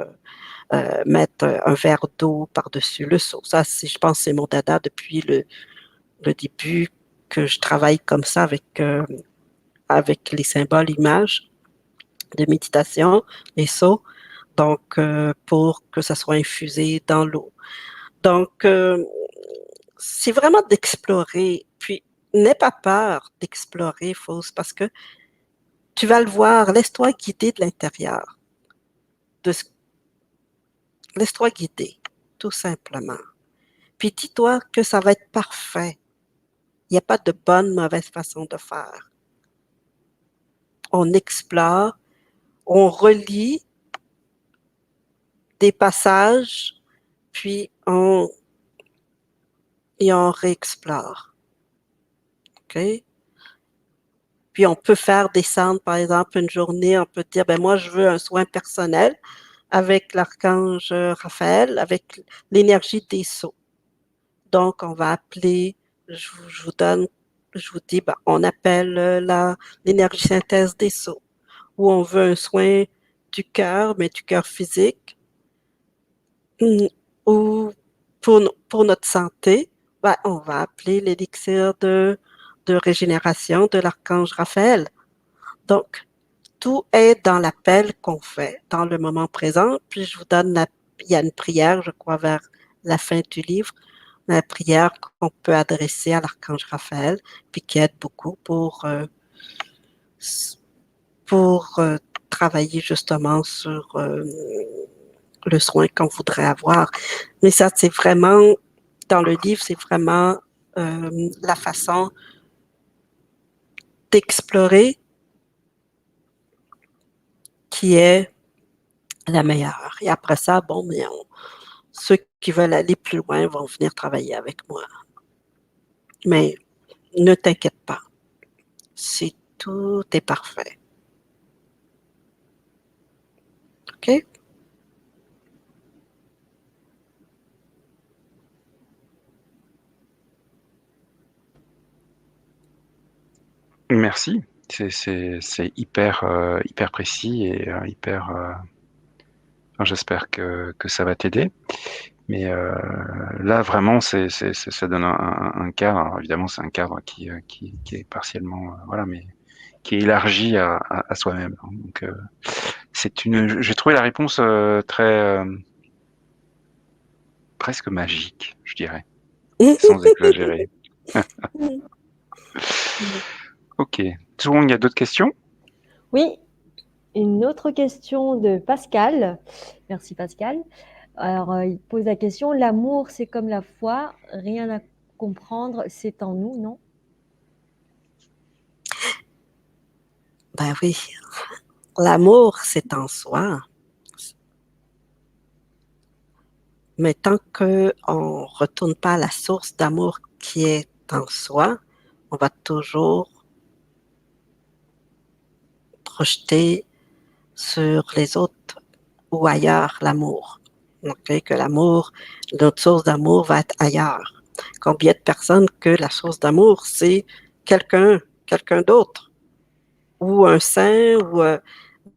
mettre un verre d'eau par-dessus le seau. Ça, je pense, c'est mon dada depuis le début que je travaille comme ça avec les symboles, images de méditation, les seaux, donc pour que ça soit infusé dans l'eau. Donc, c'est vraiment d'explorer. Puis, n'aie pas peur d'explorer, Fausse, parce que tu vas le voir, laisse-toi guider de l'intérieur. Laisse-toi guider, tout simplement. Puis dis-toi que ça va être parfait. Il n'y a pas de bonne, mauvaise façon de faire. On explore, on relit des passages, puis on réexplore. OK? Puis on peut faire descendre, par exemple, une journée, on peut dire, ben moi, je veux un soin personnel avec l'archange Raphaël, avec l'énergie des sceaux. Donc, on va appeler, je vous dis, ben, on appelle l'énergie synthèse des sceaux, ou on veut un soin du cœur, mais du cœur physique, ou pour notre santé, ben, on va appeler l'élixir de régénération de l'archange Raphaël. Donc, tout est dans l'appel qu'on fait dans le moment présent. Puis je vous donne il y a une prière, je crois, vers la fin du livre, la prière qu'on peut adresser à l'archange Raphaël, puis qui aide beaucoup pour travailler justement sur le soin qu'on voudrait avoir. Mais ça, c'est vraiment, dans le livre, c'est vraiment la façon d'explorer qui est la meilleure. Et après ça, bon, mais ceux qui veulent aller plus loin vont venir travailler avec moi. Mais ne t'inquiète pas, tout est parfait. OK? Merci. C'est hyper précis et enfin, j'espère que ça va t'aider. Mais là, vraiment, ça donne un cadre. Alors, évidemment, c'est un cadre qui est partiellement, voilà, mais qui est élargi à soi-même. Donc, j'ai trouvé la réponse très presque magique, je dirais, sans exagérer. Ok. Tout le monde, il y a d'autres questions? Oui, une autre question de Pascal. Merci Pascal. Alors, il pose la question, l'amour, c'est comme la foi, rien à comprendre, c'est en nous, non? Ben oui, l'amour, c'est en soi. Mais tant qu'on ne retourne pas à la source d'amour qui est en soi, on va toujours projeter sur les autres ou ailleurs l'amour. Okay? Que l'amour, notre source d'amour va être ailleurs. Combien de personnes que la source d'amour, c'est quelqu'un d'autre, ou un saint,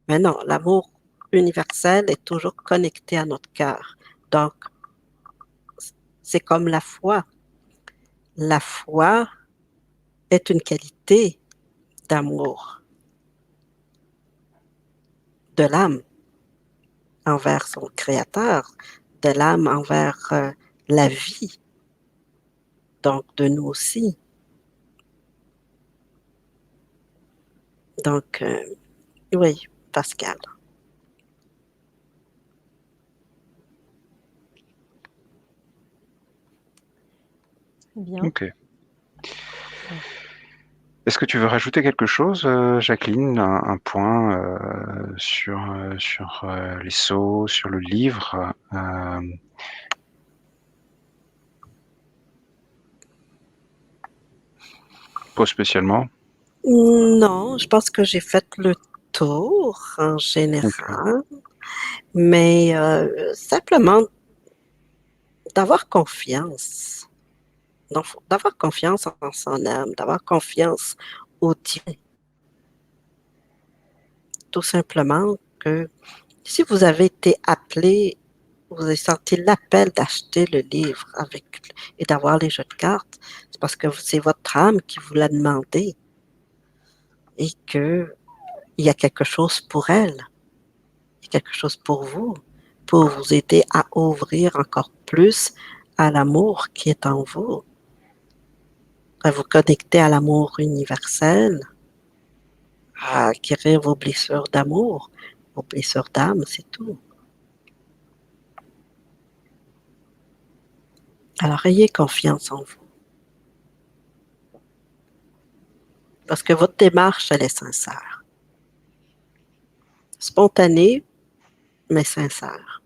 mais non, l'amour universel est toujours connecté à notre cœur. Donc, c'est comme la foi. La foi est une qualité d'amour de l'âme envers son créateur, de l'âme envers la vie, donc de nous aussi. Donc, oui, Pascal. Bien. Ok. Est-ce que tu veux rajouter quelque chose, Jacqueline, un point sur les sceaux, sur le livre? Pas spécialement. Non, je pense que j'ai fait le tour en Ok. général, mais simplement d'avoir confiance, d'avoir confiance en son âme, d'avoir confiance au Dieu. Tout simplement que si vous avez été appelé, vous avez senti l'appel d'acheter le livre et d'avoir les jeux de cartes, c'est parce que c'est votre âme qui vous l'a demandé et qu'il y a quelque chose pour elle, il y a quelque chose pour vous aider à ouvrir encore plus à l'amour qui est en vous, à vous connecter à l'amour universel, à guérir vos blessures d'amour, vos blessures d'âme, c'est tout. Alors ayez confiance en vous. Parce que votre démarche, elle est sincère. Spontanée, mais sincère.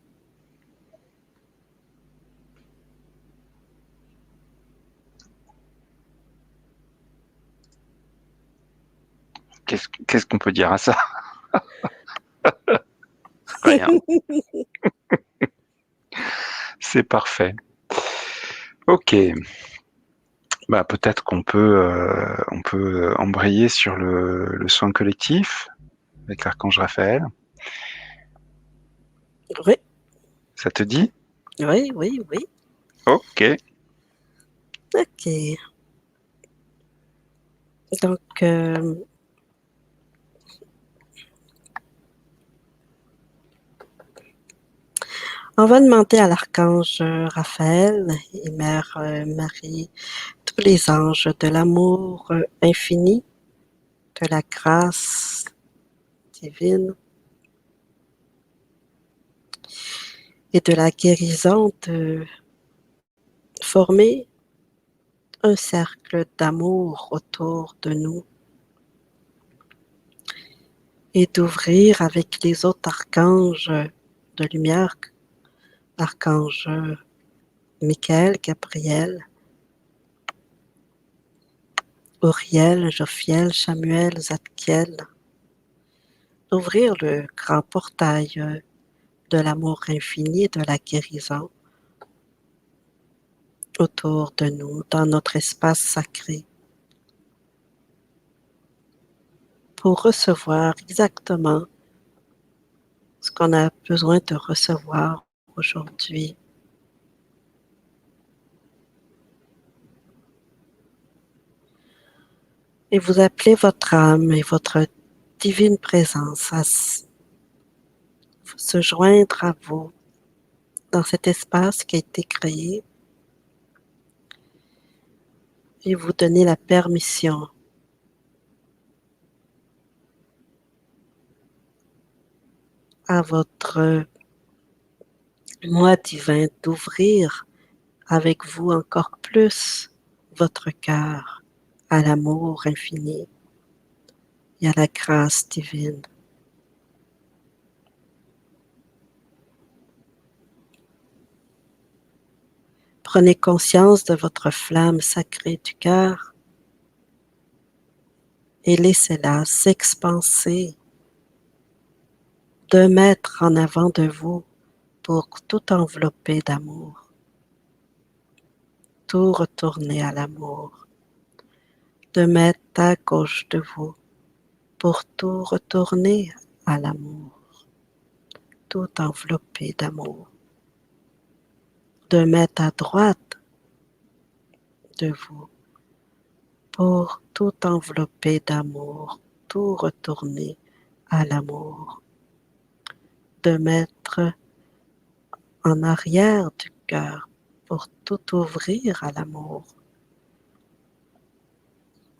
Qu'est-ce qu'on peut dire à ça? Rien. C'est parfait. Ok. Bah, peut-être qu'on peut embrayer sur le soin collectif avec l'archange Raphaël. Oui, Ça te dit? oui, oui, oui. Ok. OK. Donc, on va demander à l'archange Raphaël et Mère Marie, tous les anges de l'amour infini, de la grâce divine et de la guérison de former un cercle d'amour autour de nous et d'ouvrir avec les autres archanges de lumière, l'archange Michael, Gabriel, Uriel, Jophiel, Samuel, Zadkiel, d'ouvrir le grand portail de l'amour infini et de la guérison autour de nous, dans notre espace sacré, pour recevoir exactement ce qu'on a besoin de recevoir aujourd'hui. Et vous appelez votre âme et votre divine présence à se joindre à vous dans cet espace qui a été créé et vous donner la permission à votre moi divin d'ouvrir avec vous encore plus votre cœur à l'amour infini et à la grâce divine. Prenez conscience de votre flamme sacrée du cœur et laissez-la s'expanser 2 mètres en avant de vous pour tout envelopper d'amour, tout retourner à l'amour. 2 mètres à gauche de vous pour tout retourner à l'amour, tout enveloppé d'amour. 2 mètres à droite de vous pour tout envelopper d'amour, tout retourner à l'amour. 2 mètres en arrière du cœur pour tout ouvrir à l'amour,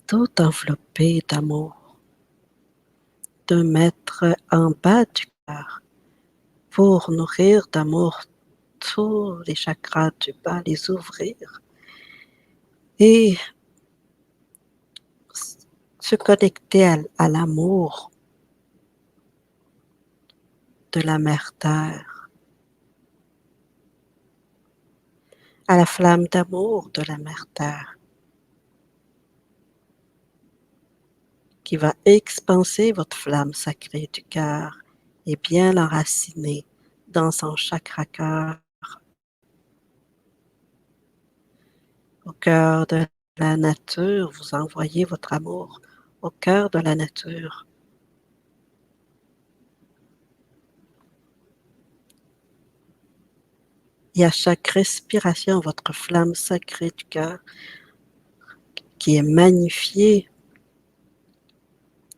tout enveloppé d'amour. 2 mètres en bas du cœur pour nourrir d'amour tous les chakras du bas, les ouvrir et se connecter à l'amour de la mère Terre, à la flamme d'amour de la mère Terre, qui va expanser votre flamme sacrée du cœur et bien l'enraciner dans son chakra cœur, au cœur de la nature. Vous envoyez votre amour au cœur de la nature. Et à chaque respiration, votre flamme sacrée du cœur, qui est magnifiée,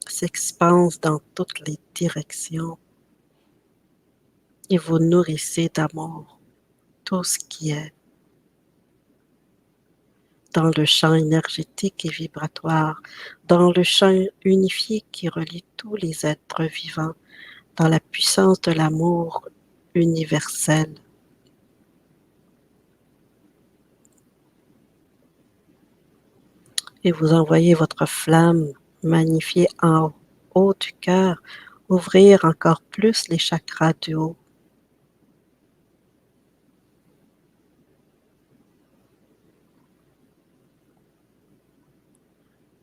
s'expanse dans toutes les directions et vous nourrissez d'amour tout ce qui est dans le champ énergétique et vibratoire, dans le champ unifié qui relie tous les êtres vivants, dans la puissance de l'amour universel. Et vous envoyez votre flamme magnifiée en haut du cœur, ouvrir encore plus les chakras du haut.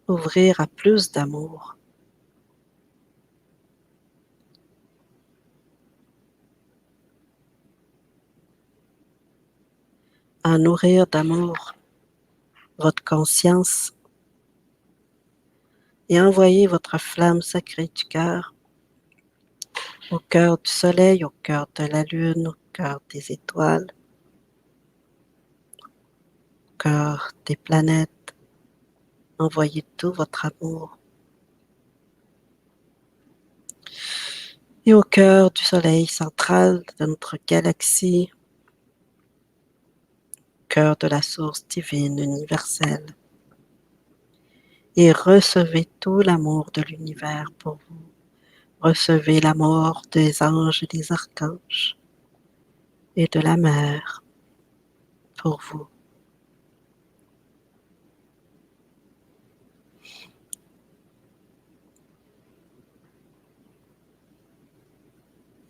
Ouvrir à plus d'amour. À nourrir d'amour votre conscience et envoyez votre flamme sacrée du cœur au cœur du soleil, au cœur de la lune, au cœur des étoiles, au cœur des planètes. Envoyez tout votre amour. Et au cœur du soleil central de notre galaxie, au cœur de la source divine universelle. Et recevez tout l'amour de l'univers pour vous. Recevez l'amour des anges et des archanges et de la mer pour vous.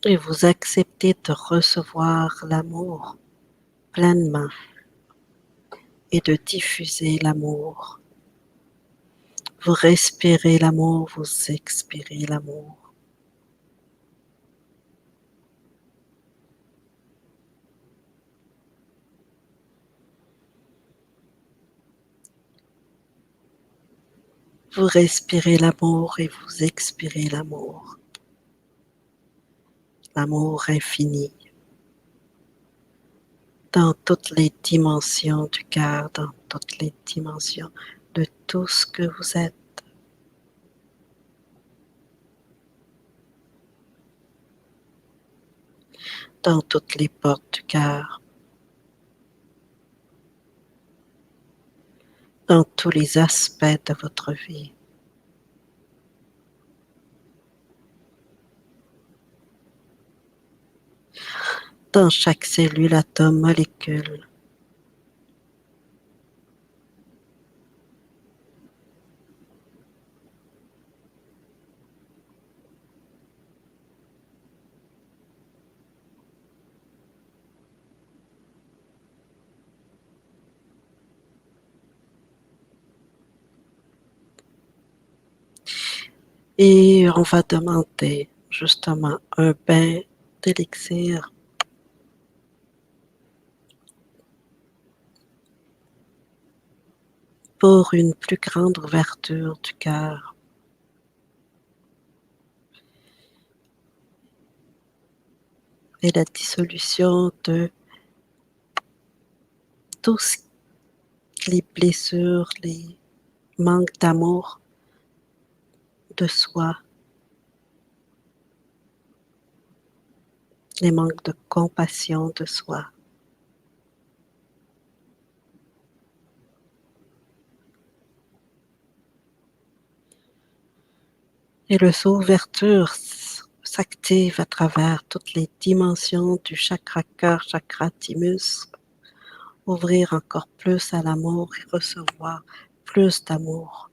Et vous acceptez de recevoir l'amour pleinement et de diffuser l'amour. Vous respirez l'amour, vous expirez l'amour. Vous respirez l'amour et vous expirez l'amour. L'amour infini dans toutes les dimensions du cœur, dans toutes les dimensions de tout ce que vous êtes. dans toutes les portes du cœur, dans tous les aspects de votre vie. Dans chaque cellule, atome, molécule. Et on va demander justement un bain d'élixir pour une plus grande ouverture du cœur. Et la dissolution de tout ce les blessures, les manques d'amour de soi, les manques de compassion de soi. Et le saut ouverture s'active à travers toutes les dimensions du chakra cœur, chakra thymus. Ouvrir encore plus à l'amour et recevoir plus d'amour.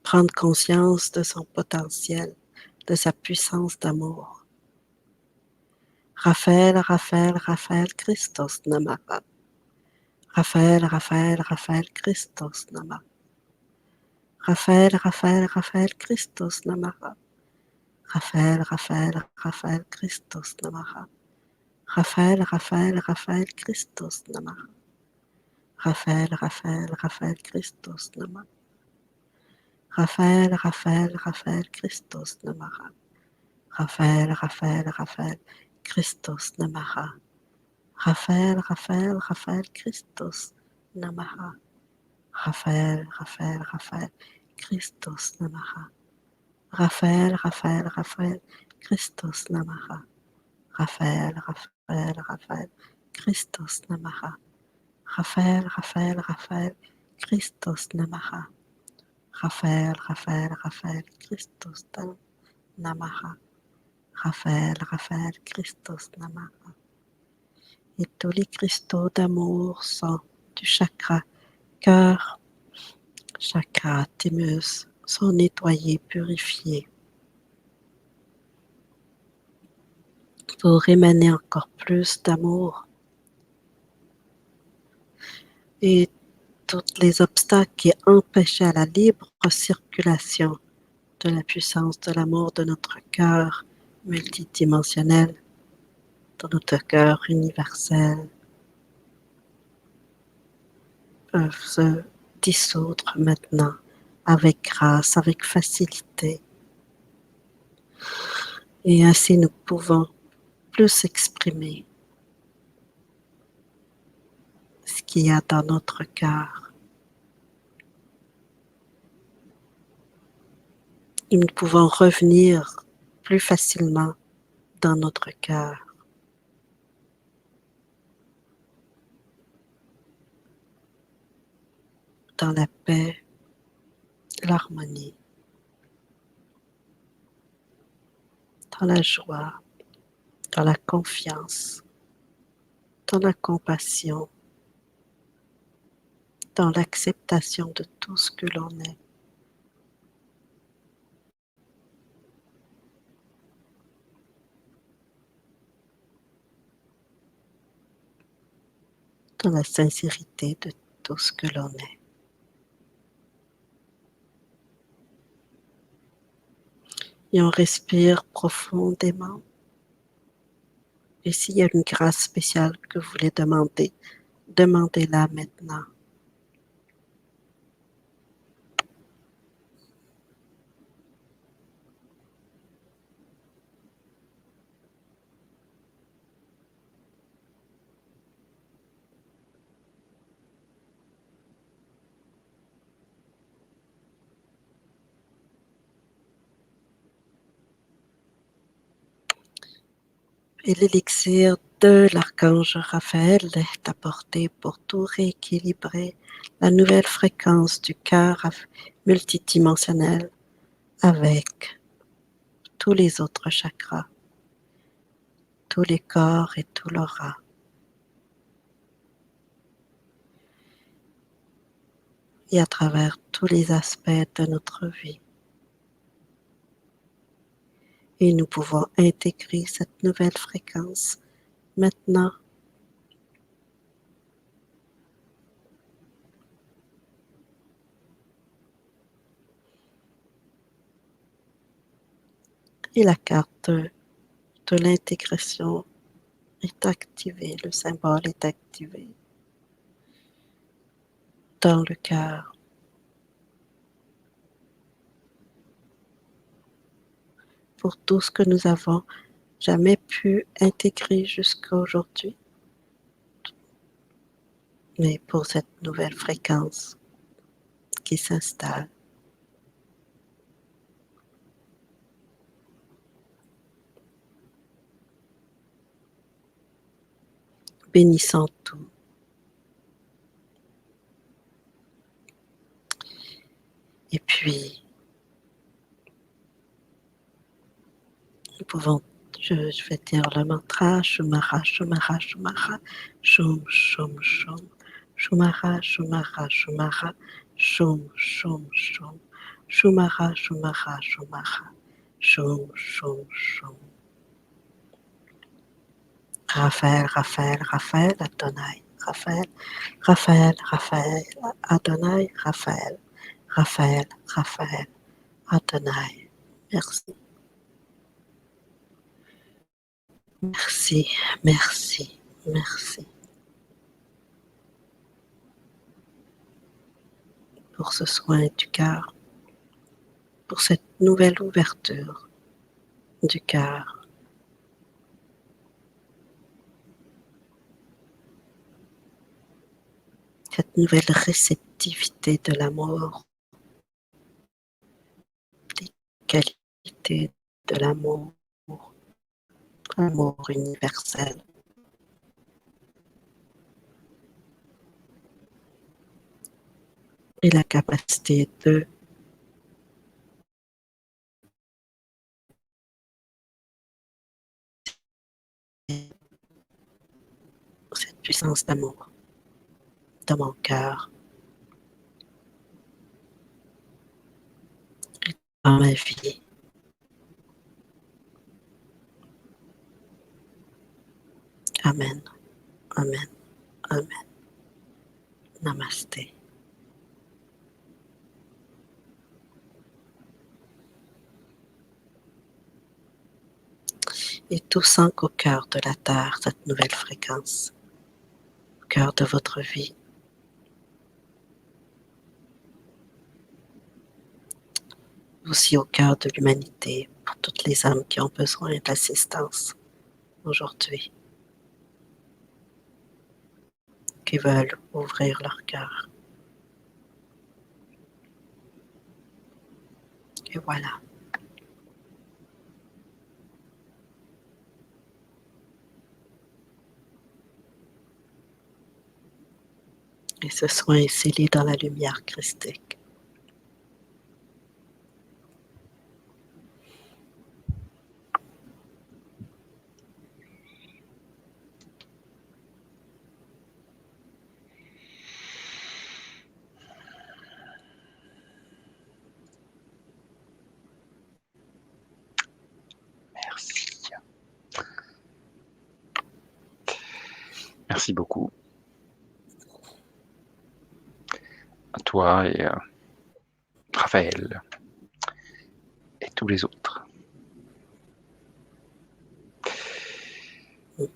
Prendre conscience de son potentiel, de sa puissance d'amour. Raphaël, Raphaël, Raphaël, Christos Namaha. Raphaël, Raphaël, Raphaël, Christos Namaha. Raphaël, Raphaël, Raphaël, Christos Namaha. Raphaël, Raphaël, Raphaël, Christos Namaha. Raphaël, Raphaël, Raphaël, Christos Namaha. Raphaël, Raphaël, Raphaël, Christos Namaha. Raphaël, Raphaël, Raphaël, Christos Namaha. Raphaël, Raphaël, Raphaël, Christos Namaha. Raphaël, Raphaël, Raphaël, Christos Namaha. Raphaël, Raphaël, Raphaël, Christos Namaha. Raphaël, Raphaël, Raphaël, Christos Namaha. Raphaël, Raphaël, Raphaël, Christos Namaha. Raphaël, Raphaël, Raphaël, Christos Namaha. Raphaël, Raphaël, Raphaël, Christos Namaha. Raphaël, Raphaël, Christos Namaha. Et tous les cristaux d'amour sont du chakra cœur, chakra thymus, sont nettoyés, purifiés pour émaner encore plus d'amour. Et tous les obstacles qui empêchaient la libre circulation de la puissance de l'amour de notre cœur multidimensionnel, de notre cœur universel, peuvent se dissoudre maintenant avec grâce, avec facilité. Et ainsi nous pouvons plus exprimer ce qu'il y a dans notre cœur. Et nous pouvons revenir plus facilement dans notre cœur. Dans la paix, l'harmonie, dans la joie, dans la confiance, dans la compassion, dans l'acceptation de tout ce que l'on est. Dans la sincérité de tout ce que l'on est. Et on respire profondément. Et s'il y a une grâce spéciale que vous voulez demander, demandez-la maintenant. Et l'élixir de l'archange Raphaël est apporté pour tout rééquilibrer la nouvelle fréquence du cœur multidimensionnel avec tous les autres chakras, tous les corps et tout l'aura. Et à travers tous les aspects de notre vie. Et nous pouvons intégrer cette nouvelle fréquence maintenant. Et la carte de l'intégration est activée, le symbole est activé dans le cœur. Pour tout ce que nous avons jamais pu intégrer jusqu'à aujourd'hui, mais pour cette nouvelle fréquence qui s'installe. Bénissant tout. Et puis, nous pouvons, je vais dire le mantra, Shumara, Shumara, Shumara, Shum, Shum, Shum, Shumara, Shumara, Shumara, Shum, Shum, Shum, Shumara, Shumara, Shumara, Shum, Shum, Shum. Raphaël, Raphaël, Raphaël, Adonai, Raphaël, Raphaël, Raphaël, Adonai, Raphaël, Raphaël, Raphaël, Adonai. Merci. Merci, merci, merci pour ce soin du cœur, pour cette nouvelle ouverture du cœur. Cette nouvelle réceptivité de l'amour, des qualités de l'amour, l'amour universel. Et la capacité de cette puissance d'amour dans mon cœur et dans ma vie. Amen, amen, amen. Namasté. Et tout s'ancre au cœur de la Terre, cette nouvelle fréquence, au cœur de votre vie. Aussi au cœur de l'humanité, pour toutes les âmes qui ont besoin d'assistance aujourd'hui, qui veulent ouvrir leur cœur. Et voilà. Et ce soin est scellé dans la lumière christique. Merci. Merci beaucoup. À toi et Raphaël et tous les autres. Eh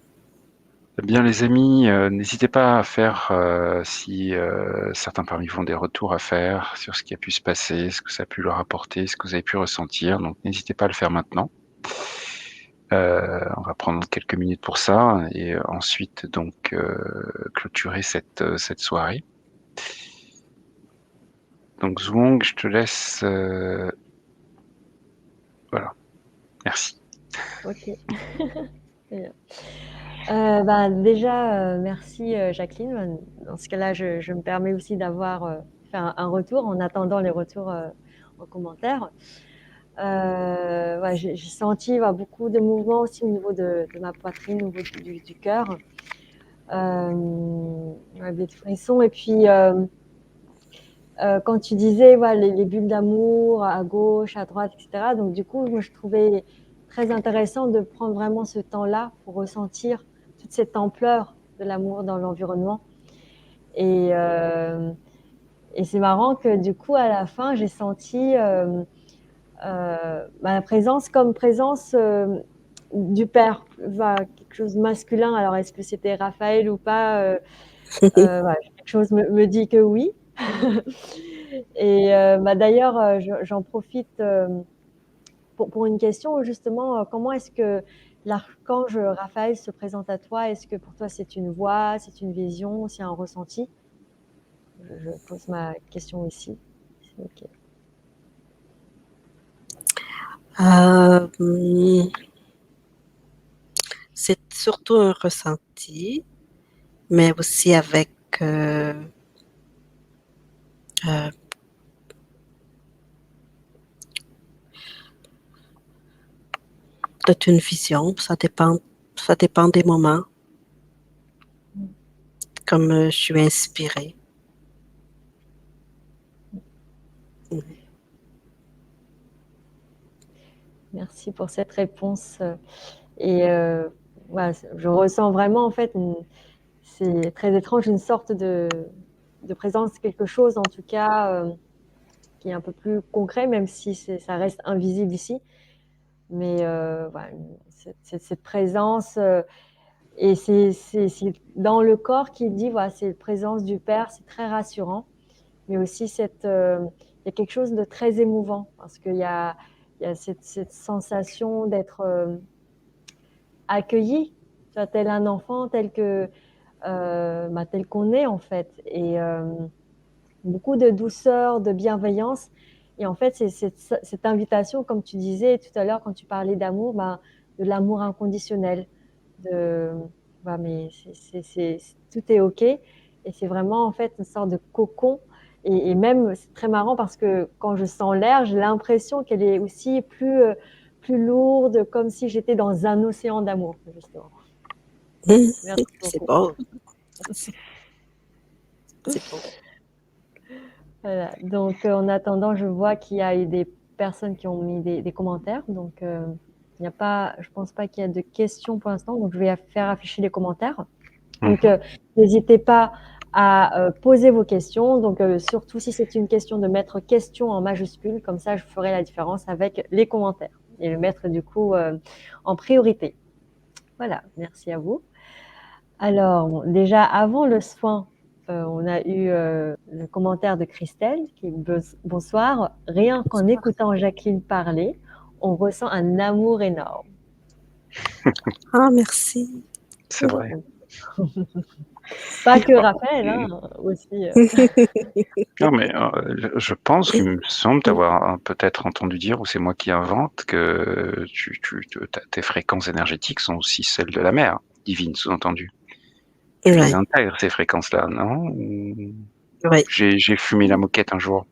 bien les amis, n'hésitez pas à faire, si certains parmi vous ont des retours à faire sur ce qui a pu se passer, ce que ça a pu leur apporter, ce que vous avez pu ressentir, donc n'hésitez pas à le faire maintenant. On va prendre quelques minutes pour ça et ensuite donc clôturer cette soirée. Donc Zhuang, je te laisse... Voilà, merci. Ok. Déjà, merci Jacqueline. Dans ce cas-là, je me permets aussi d'avoir fait un retour en attendant les retours en commentaire. J'ai senti beaucoup de mouvements aussi au niveau de ma poitrine, au niveau du cœur. Des frissons. Et puis, quand tu disais les bulles d'amour à gauche, à droite, etc. Donc, du coup, moi, je trouvais très intéressant de prendre vraiment ce temps-là pour ressentir toute cette ampleur de l'amour dans l'environnement. Et c'est marrant que du coup, à la fin, j'ai senti la présence comme présence du père, quelque chose de masculin. Alors, est-ce que c'était Raphaël ou pas quelque chose me dit que oui. Et d'ailleurs, j'en profite pour une question justement. Comment est-ce que l'archange Raphaël se présente à toi? Est-ce que pour toi c'est une voix, c'est une vision, c'est un ressenti? Je pose ma question ici. Okay. C'est surtout un ressenti, mais aussi avec peut-être une vision, ça dépend des moments, comme je suis inspirée. Merci pour cette réponse. Et je ressens vraiment, en fait, c'est très étrange, une sorte de présence, quelque chose en tout cas qui est un peu plus concret, même si ça reste invisible ici. Mais cette présence, et c'est dans le corps qui dit, c'est la présence du Père, c'est très rassurant. Mais aussi, il y a quelque chose de très émouvant, parce qu'il y a cette sensation d'être accueilli, tel un enfant, tel qu'on est en fait. Et beaucoup de douceur, de bienveillance. Et en fait, c'est cette invitation, comme tu disais tout à l'heure quand tu parlais d'amour, de l'amour inconditionnel. Mais tout est OK. Et c'est vraiment en fait une sorte de cocon. Et même, c'est très marrant parce que quand je sens l'air, j'ai l'impression qu'elle est aussi plus lourde, comme si j'étais dans un océan d'amour, justement. Merci C'est beaucoup. beau. C'est beau. Voilà. Donc, en attendant, je vois qu'il y a eu des personnes qui ont mis des commentaires. Donc, il n'y a pas, je pense pas qu'il y a de questions pour l'instant. Donc, je vais faire afficher les commentaires. Donc, n'hésitez pas à poser vos questions. Donc, surtout si c'est une question, de mettre question en majuscule. Comme ça, je ferai la différence avec les commentaires et le mettre du coup en priorité. Voilà, merci à vous. Alors, déjà, avant le soin, on a eu le commentaire de Christelle qui dit « Bonsoir, rien qu'en écoutant Jacqueline parler, on ressent un amour énorme. » Ah, merci. C'est vrai. Pas que Raphaël, aussi. Non, mais je pense qu'il me semble t'avoir peut-être entendu dire, ou c'est moi qui invente, que tes fréquences énergétiques sont aussi celles de la mer, divine, sous-entendu. Tu les intègres, ces fréquences-là, non? Oui. J'ai fumé la moquette un jour.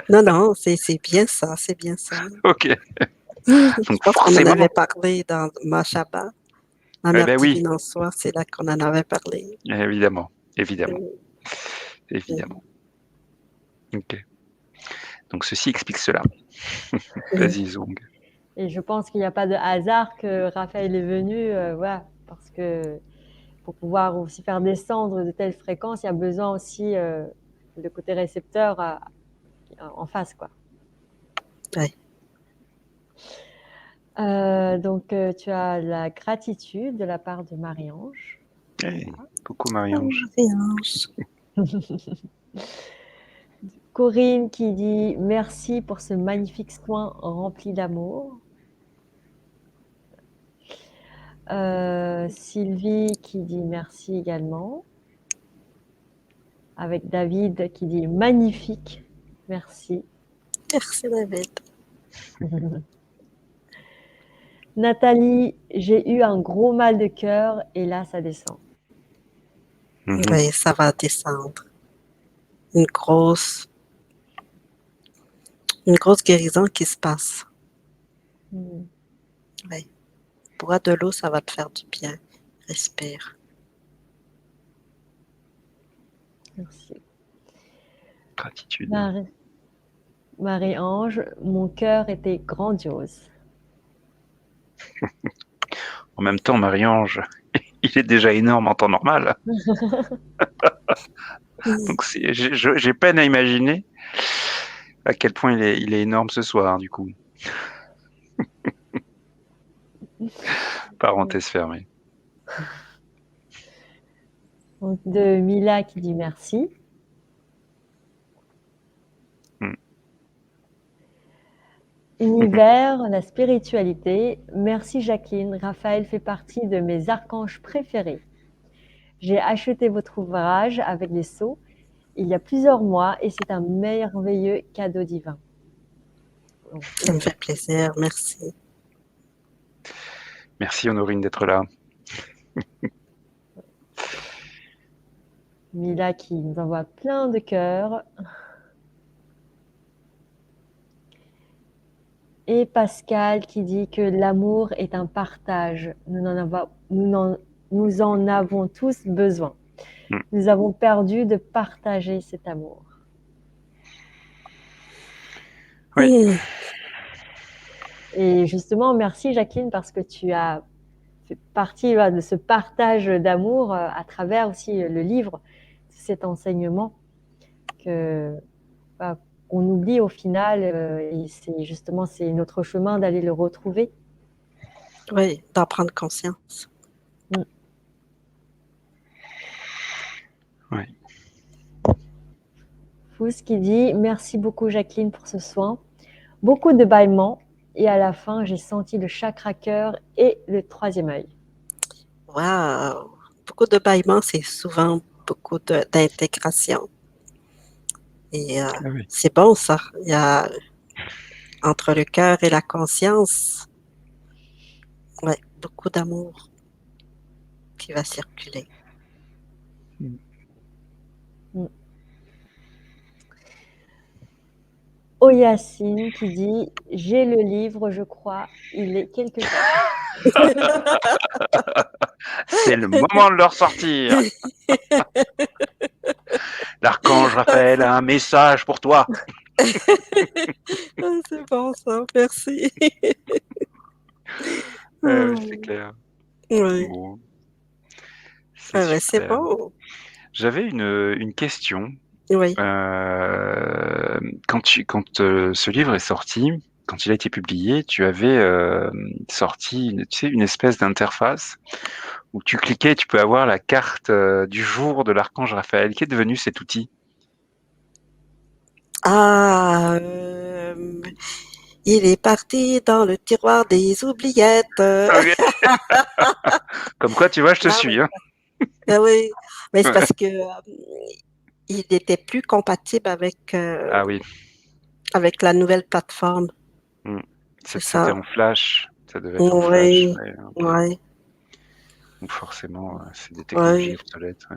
Non, c'est bien ça, c'est bien ça. Ok. Je pense qu'on en avait parlé dans ma Shabbat. La mère divine en soi, c'est là qu'on en avait parlé. Évidemment. Ok. Donc, ceci explique cela. Vas-y, Zong. Et je pense qu'il n'y a pas de hasard que Raphaël est venu, parce que pour pouvoir aussi faire descendre de telles fréquences, il y a besoin aussi de côté récepteur en face, quoi. Oui. Donc, tu as la gratitude de la part de Marie-Ange. Hey, coucou Marie-Ange. Corinne qui dit « Merci pour ce magnifique soin rempli d'amour ». Sylvie qui dit « Merci également ». Avec David qui dit « Magnifique, merci ». Merci David. Nathalie, j'ai eu un gros mal de cœur et là, ça descend. Oui, ça va descendre. Une grosse guérison qui se passe. Oui. Bois de l'eau, ça va te faire du bien. Respire. Merci. Gratitude. Marie-Ange, mon cœur était grandiose. En même temps, Marie-Ange, il est déjà énorme en temps normal. Donc j'ai peine à imaginer à quel point il est énorme ce soir, du coup. Parenthèse fermée. Donc, de Mila qui dit merci. Univers, la spiritualité. Merci Jacqueline. Raphaël fait partie de mes archanges préférés. J'ai acheté votre ouvrage avec les sceaux il y a plusieurs mois et c'est un merveilleux cadeau divin. Ça me fait plaisir, merci. Merci Honorine d'être là. Mila qui nous envoie plein de cœurs. Et Pascal qui dit que l'amour est un partage. Nous en avons tous besoin. Nous avons perdu de partager cet amour. Oui. Et justement, merci Jacqueline parce que tu as fait partie de ce partage d'amour à travers aussi le livre, cet enseignement qu'on oublie au final. Et c'est notre chemin d'aller le retrouver. Oui, d'en prendre conscience. Oui. Fous qui dit merci beaucoup Jacqueline pour ce soin. Beaucoup de bâillements et à la fin j'ai senti le chakra cœur et le troisième œil. Wow! Beaucoup de bâillements, c'est souvent beaucoup d'intégration. Et c'est bon ça. Il y a entre le cœur et la conscience, ouais, beaucoup d'amour qui va circuler. Oyacine qui dit j'ai le livre, je crois, il est quelque part. C'est le moment de le ressortir. L'archange Raphaël a un message pour toi. C'est bon ça, merci. C'est clair. Oui. Bon. C'est bon. J'avais une question. Oui. Quand ce livre est sorti, quand il a été publié, tu avais sorti une espèce d'interface où tu cliquais, tu peux avoir la carte du jour de l'archange Raphaël. Qu'est devenu cet outil? Ah, il est parti dans le tiroir des oubliettes. Okay. Comme quoi, tu vois, je te suis. Oui. Hein. Oui, mais c'est parce que il n'était plus compatible avec, Oui. avec la nouvelle plateforme. C'est ça. C'était en flash. Ça devait être en flash. Oui, Ouais, okay. ouais. Donc forcément, c'est des technologies obsolètes. Ouais.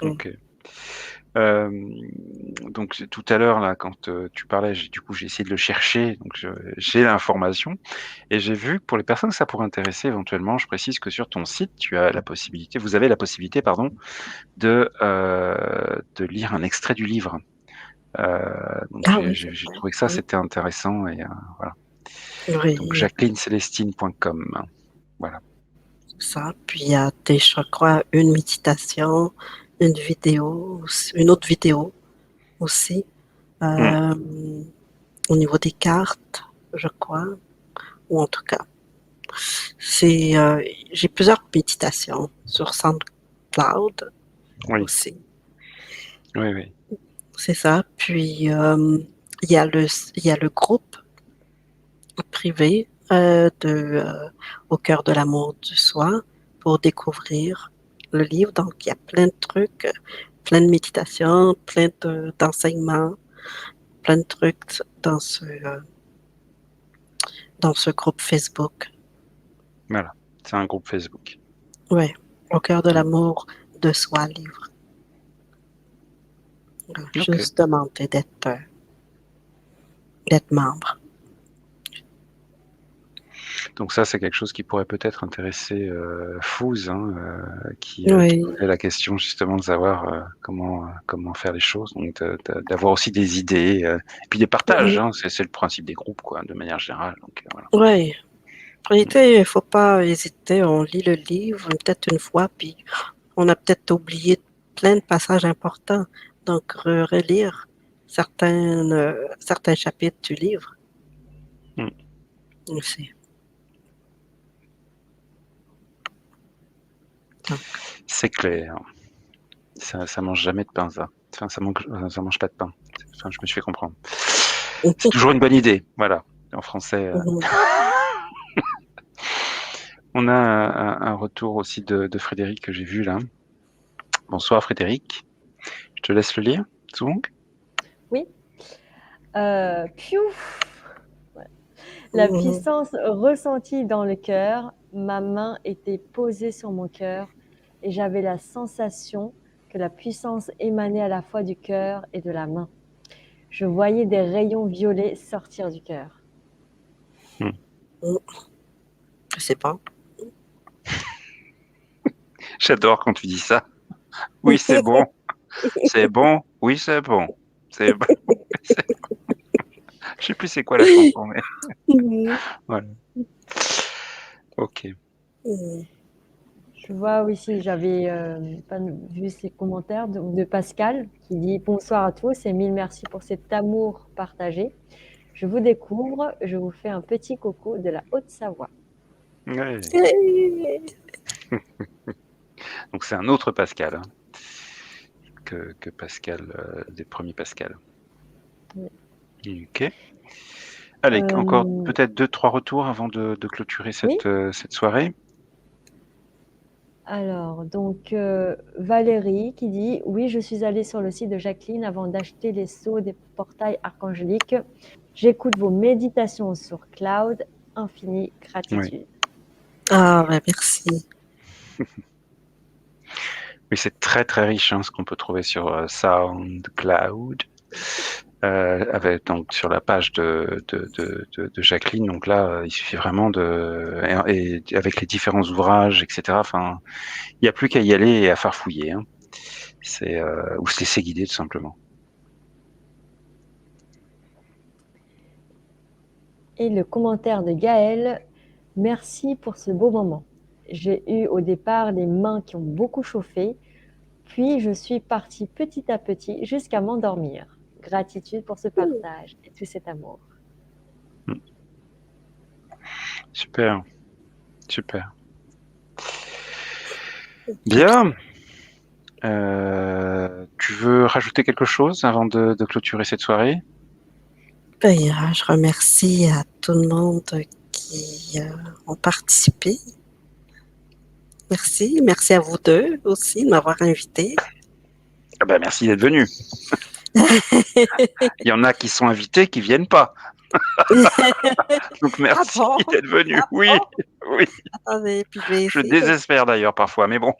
Ok. Donc tout à l'heure là, quand tu parlais, j'ai essayé de le chercher, donc j'ai l'information et j'ai vu que pour les personnes que ça pourrait intéresser éventuellement, je précise que sur ton site, vous avez la possibilité, pardon, de lire un extrait du livre. Donc j'ai trouvé que ça c'était intéressant et voilà. Oui. Donc jacquelinecelestine.com. Voilà. Ça, puis il y a je crois, une méditation, une autre vidéo aussi. Au niveau des cartes, je crois, ou en tout cas. J'ai plusieurs méditations sur SoundCloud aussi. Oui. C'est ça. Puis il y a le groupe privé au cœur de l'amour du soi pour découvrir le livre. Donc il y a plein de trucs, plein de méditations, plein d'enseignements, plein de trucs dans ce groupe Facebook. Voilà, c'est un groupe Facebook. Oui, Au cœur de l'amour de soi, livre. Ok. Juste demander d'être membre. Donc ça, c'est quelque chose qui pourrait peut-être intéresser Fouz, qui Oui. posait la question justement de savoir comment faire les choses, donc d'avoir aussi des idées, et puis des partages. C'est le principe des groupes, quoi, de manière générale. Donc voilà. Oui. En réalité, il ne faut pas hésiter. On lit le livre peut-être une fois, puis on a peut-être oublié plein de passages importants. Donc, relire certains chapitres du livre aussi. Donc, C'est clair. Ça mange jamais de pain, ça. Enfin, ça mange pas de pain. Enfin, je me suis fait comprendre. C'est toujours une bonne idée. Voilà. En français. On a un retour aussi de Frédéric que j'ai vu là. Bonsoir Frédéric. Je te laisse le lire, Tsung. Oui. La puissance ressentie dans le cœur, ma main était posée sur mon cœur et j'avais la sensation que la puissance émanait à la fois du cœur et de la main. Je voyais des rayons violets sortir du cœur. c'est bon. J'adore quand tu dis ça. Oui, c'est bon. C'est bon. Oui, c'est bon. C'est bon. Je sais plus c'est quoi la chanson, mais voilà. Ok. Je vois aussi, j'avais pas vu ces commentaires de Pascal qui dit bonsoir à tous et mille merci pour cet amour partagé. Je vous découvre, je vous fais un petit coco de la Haute-Savoie. Ouais. Donc c'est un autre Pascal que Pascal, des premiers Pascal. Oui. Ok. Allez, encore peut-être 2-3 retours avant de clôturer cette soirée. Alors, donc Valérie qui dit oui, je suis allée sur le site de Jacqueline avant d'acheter les sceaux des portails archangéliques. J'écoute vos méditations sur Cloud. Infinie gratitude. Ah, ben merci. Oui, c'est très très riche ce qu'on peut trouver sur SoundCloud. Avec donc sur la page de Jacqueline. Donc là, il suffit vraiment et avec les différents ouvrages, etc. Enfin, il n'y a plus qu'à y aller et à farfouiller. C'est ou se laisser guider tout simplement. Et le commentaire de Gaël, merci pour ce beau moment. J'ai eu au départ les mains qui ont beaucoup chauffé, puis je suis partie petit à petit jusqu'à m'endormir. Gratitude pour ce partage et tout cet amour. Super, super. Bien. Tu veux rajouter quelque chose avant de clôturer cette soirée? Ben, je remercie à tout le monde qui ont participé. Merci. Merci à vous deux aussi de m'avoir invité. Ah ben, merci d'être venu. Il y en a qui sont invités qui viennent pas. Donc Ah merci bon? d'être venu. Ah Oui, bon? oui. Attendez, puis je vais Je essayer de... désespère d'ailleurs parfois, mais bon.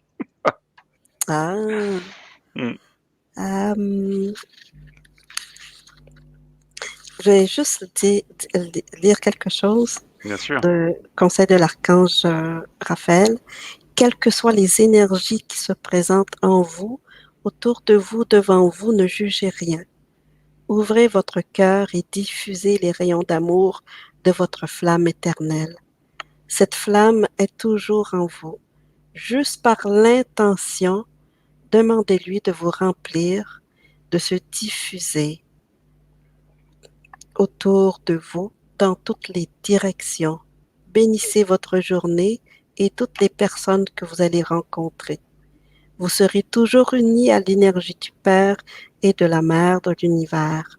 Ah. Mm, Euh, je vais juste lire quelque chose bien sûr. de Conseil de l'archange Raphaël. Quelles que soient les énergies qui se présentent en vous, autour de vous, devant vous, ne jugez rien. Ouvrez votre cœur et diffusez les rayons d'amour de votre flamme éternelle. Cette flamme est toujours en vous. Juste par l'intention, demandez-lui de vous remplir, de se diffuser autour de vous dans toutes les directions. Bénissez votre journée et toutes les personnes que vous allez rencontrer. Vous serez toujours unis à l'énergie du Père et de la Mère de l'univers.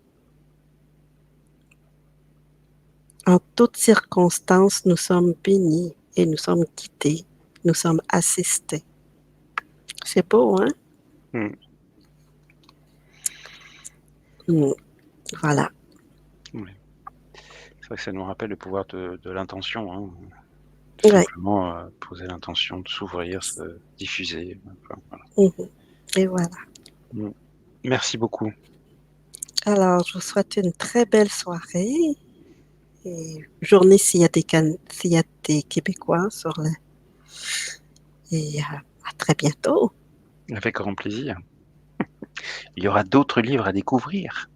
En toutes circonstances, nous sommes bénis et nous sommes guidés, nous sommes assistés. C'est beau, hein? Mm. Voilà. Oui. vrai que ça nous rappelle le pouvoir de l'intention, hein. Tout Ouais. simplement, poser l'intention de s'ouvrir, se diffuser, enfin, voilà. Mhm. Et voilà. Mmh. Merci beaucoup. Alors, je vous souhaite une très belle soirée et journée s'il y a des Québécois sur le... Et à très bientôt. Avec grand plaisir. Il y aura d'autres livres à découvrir.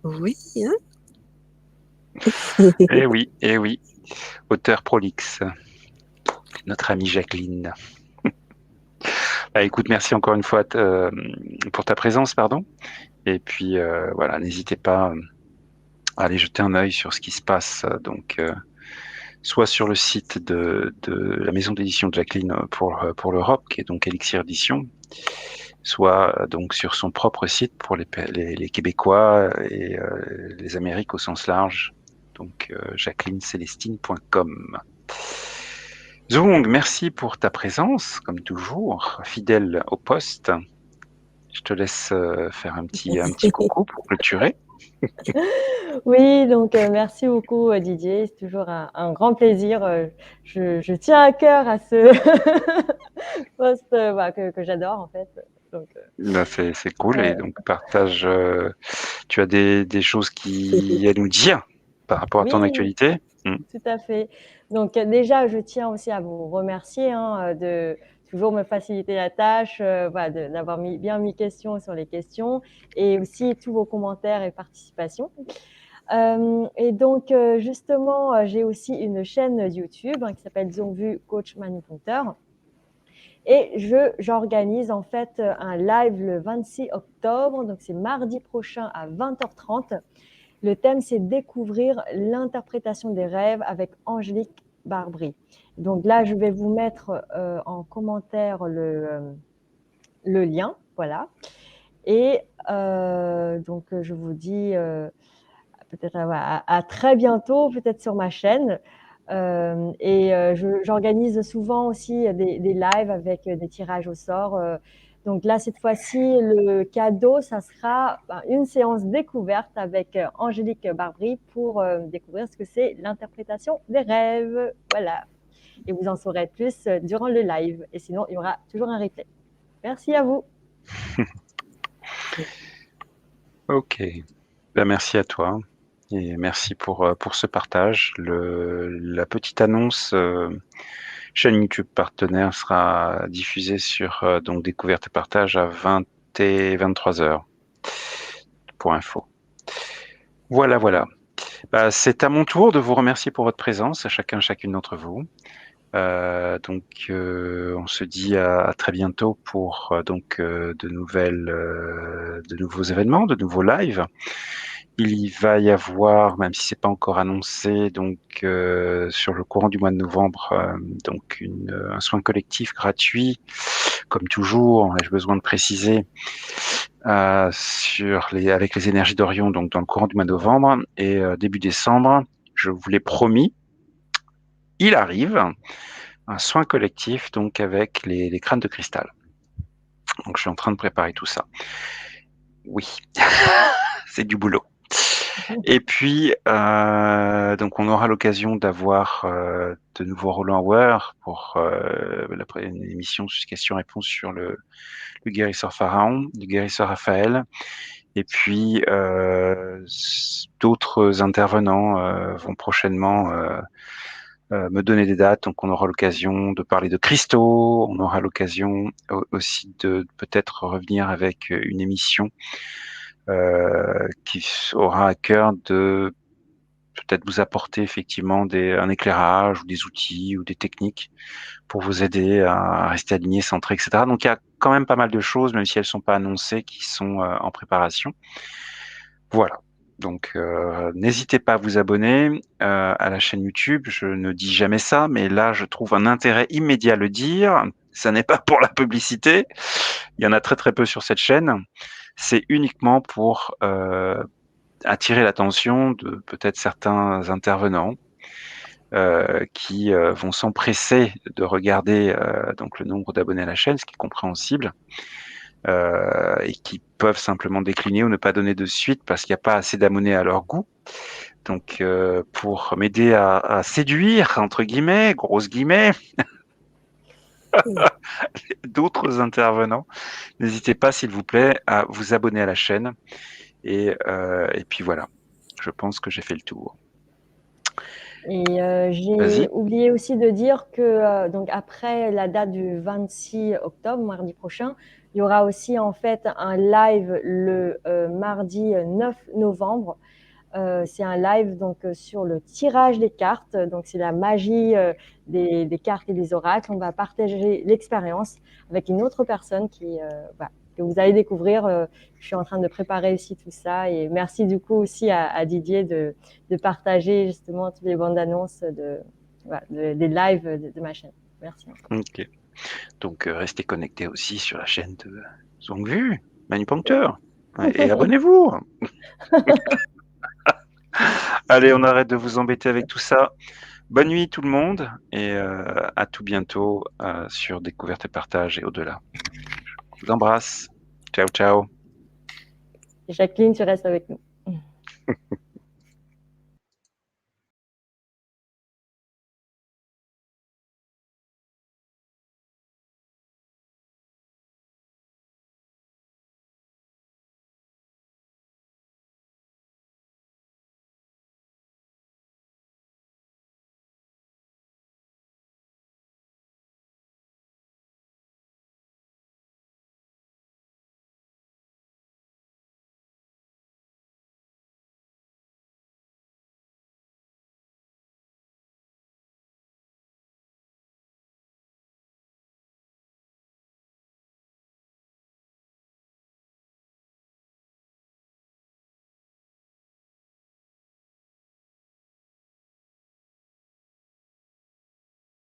Oui, hein? Eh oui, auteur prolixe, notre amie Jacqueline. Bah, écoute, merci encore une fois pour ta présence, pardon. Et puis voilà, n'hésitez pas à aller jeter un œil sur ce qui se passe, donc soit sur le site de la maison d'édition de Jacqueline pour l'Europe, qui est donc Elixir Édition, soit donc sur son propre site pour les Québécois et les Amériques au sens large, donc jacquelinecélestine.com. Zung, merci pour ta présence, comme toujours, fidèle au poste. Je te laisse faire un petit coucou pour clôturer. Oui, donc merci beaucoup Didier, c'est toujours un grand plaisir. Je tiens à cœur à ce poste bah, que j'adore en fait. Donc, Là, c'est cool. Et euh, donc, partage. Tu as des choses à nous dire par rapport à ton oui, actualité? Mm. tout à fait. Donc déjà, je tiens aussi à vous remercier hein, de toujours me faciliter la tâche, voilà, d'avoir bien mis questions sur les questions et aussi tous vos commentaires et participations. Et donc, justement, j'ai aussi une chaîne YouTube hein, qui s'appelle Zongvu Coach Manipuncteur. Et j'organise en fait un live le 26 octobre, donc c'est mardi prochain à 20h30. Le thème, c'est découvrir l'interprétation des rêves avec Angélique Barbry. Donc là, je vais vous mettre en commentaire le lien, voilà. Et donc, je vous dis peut-être à très bientôt, peut-être sur ma chaîne. Et j'organise souvent aussi des lives avec des tirages au sort. Donc là, cette fois-ci, le cadeau, ça sera une séance découverte avec Angélique Barbry pour découvrir ce que c'est l'interprétation des rêves. Voilà. Et vous en saurez plus durant le live. Et sinon, il y aura toujours un replay. Merci à vous. Ok. Ben, merci à toi. Et merci pour ce partage. La petite annonce chaîne YouTube partenaire sera diffusée sur donc Découverte et Partage à 20 et 23 heures pour info. Voilà, voilà. Bah, c'est à mon tour de vous remercier pour votre présence, à chacune d'entre vous. Donc, on se dit à très bientôt pour de nouveaux événements, de nouveaux lives. Il y va y avoir, même si c'est pas encore annoncé, donc sur le courant du mois de novembre, donc un soin collectif gratuit, comme toujours. Ai-je besoin de préciser avec les énergies d'Orion, donc dans le courant du mois de novembre et début décembre. Je vous l'ai promis, il arrive un soin collectif donc avec les crânes de cristal. Donc je suis en train de préparer tout ça. Oui, c'est du boulot. Et puis donc on aura l'occasion d'avoir de nouveaux Roland Hauer pour une émission sur questions-réponses sur le guérisseur Pharaon, le guérisseur Raphaël. Et puis d'autres intervenants vont prochainement me donner des dates. Donc, on aura l'occasion de parler de cristaux. On aura l'occasion aussi de peut-être revenir avec une émission qui aura à cœur de peut-être vous apporter effectivement un éclairage ou des outils ou des techniques pour vous aider à rester aligné, centré, etc. Donc, il y a quand même pas mal de choses, même si elles sont pas annoncées, qui sont en préparation. Voilà. Donc, n'hésitez pas à vous abonner à la chaîne YouTube. Je ne dis jamais ça, mais là, je trouve un intérêt immédiat à le dire. Ça n'est pas pour la publicité. Il y en a très très peu sur cette chaîne. C'est uniquement pour attirer l'attention de peut-être certains intervenants qui vont s'empresser de regarder donc le nombre d'abonnés à la chaîne, ce qui est compréhensible. Et qui peuvent simplement décliner ou ne pas donner de suite parce qu'il n'y a pas assez d'abonnés à leur goût. Donc, pour m'aider à séduire, entre guillemets, grosses guillemets, d'autres intervenants, n'hésitez pas, s'il vous plaît, à vous abonner à la chaîne. Et puis voilà, je pense que j'ai fait le tour. Et j'ai Vas-y. oublié aussi de dire que donc après la date du 26 octobre, mardi prochain, il y aura aussi en fait un live le mardi 9 novembre. C'est un live donc sur le tirage des cartes. Donc c'est la magie des cartes et des oracles. On va partager l'expérience avec une autre personne voilà, que vous allez découvrir. Je suis en train de préparer aussi tout ça. Et merci du coup aussi à Didier de partager justement toutes les bandes annonces voilà, des lives de ma chaîne. Merci. Ok. Donc, restez connectés aussi sur la chaîne de Zongvu, Manipuncteur. Et abonnez-vous. Allez, on arrête de vous embêter avec tout ça. Bonne nuit tout le monde et à tout bientôt sur Découverte et Partage et au-delà. Je vous embrasse. Ciao, ciao. Jacqueline, tu restes avec nous.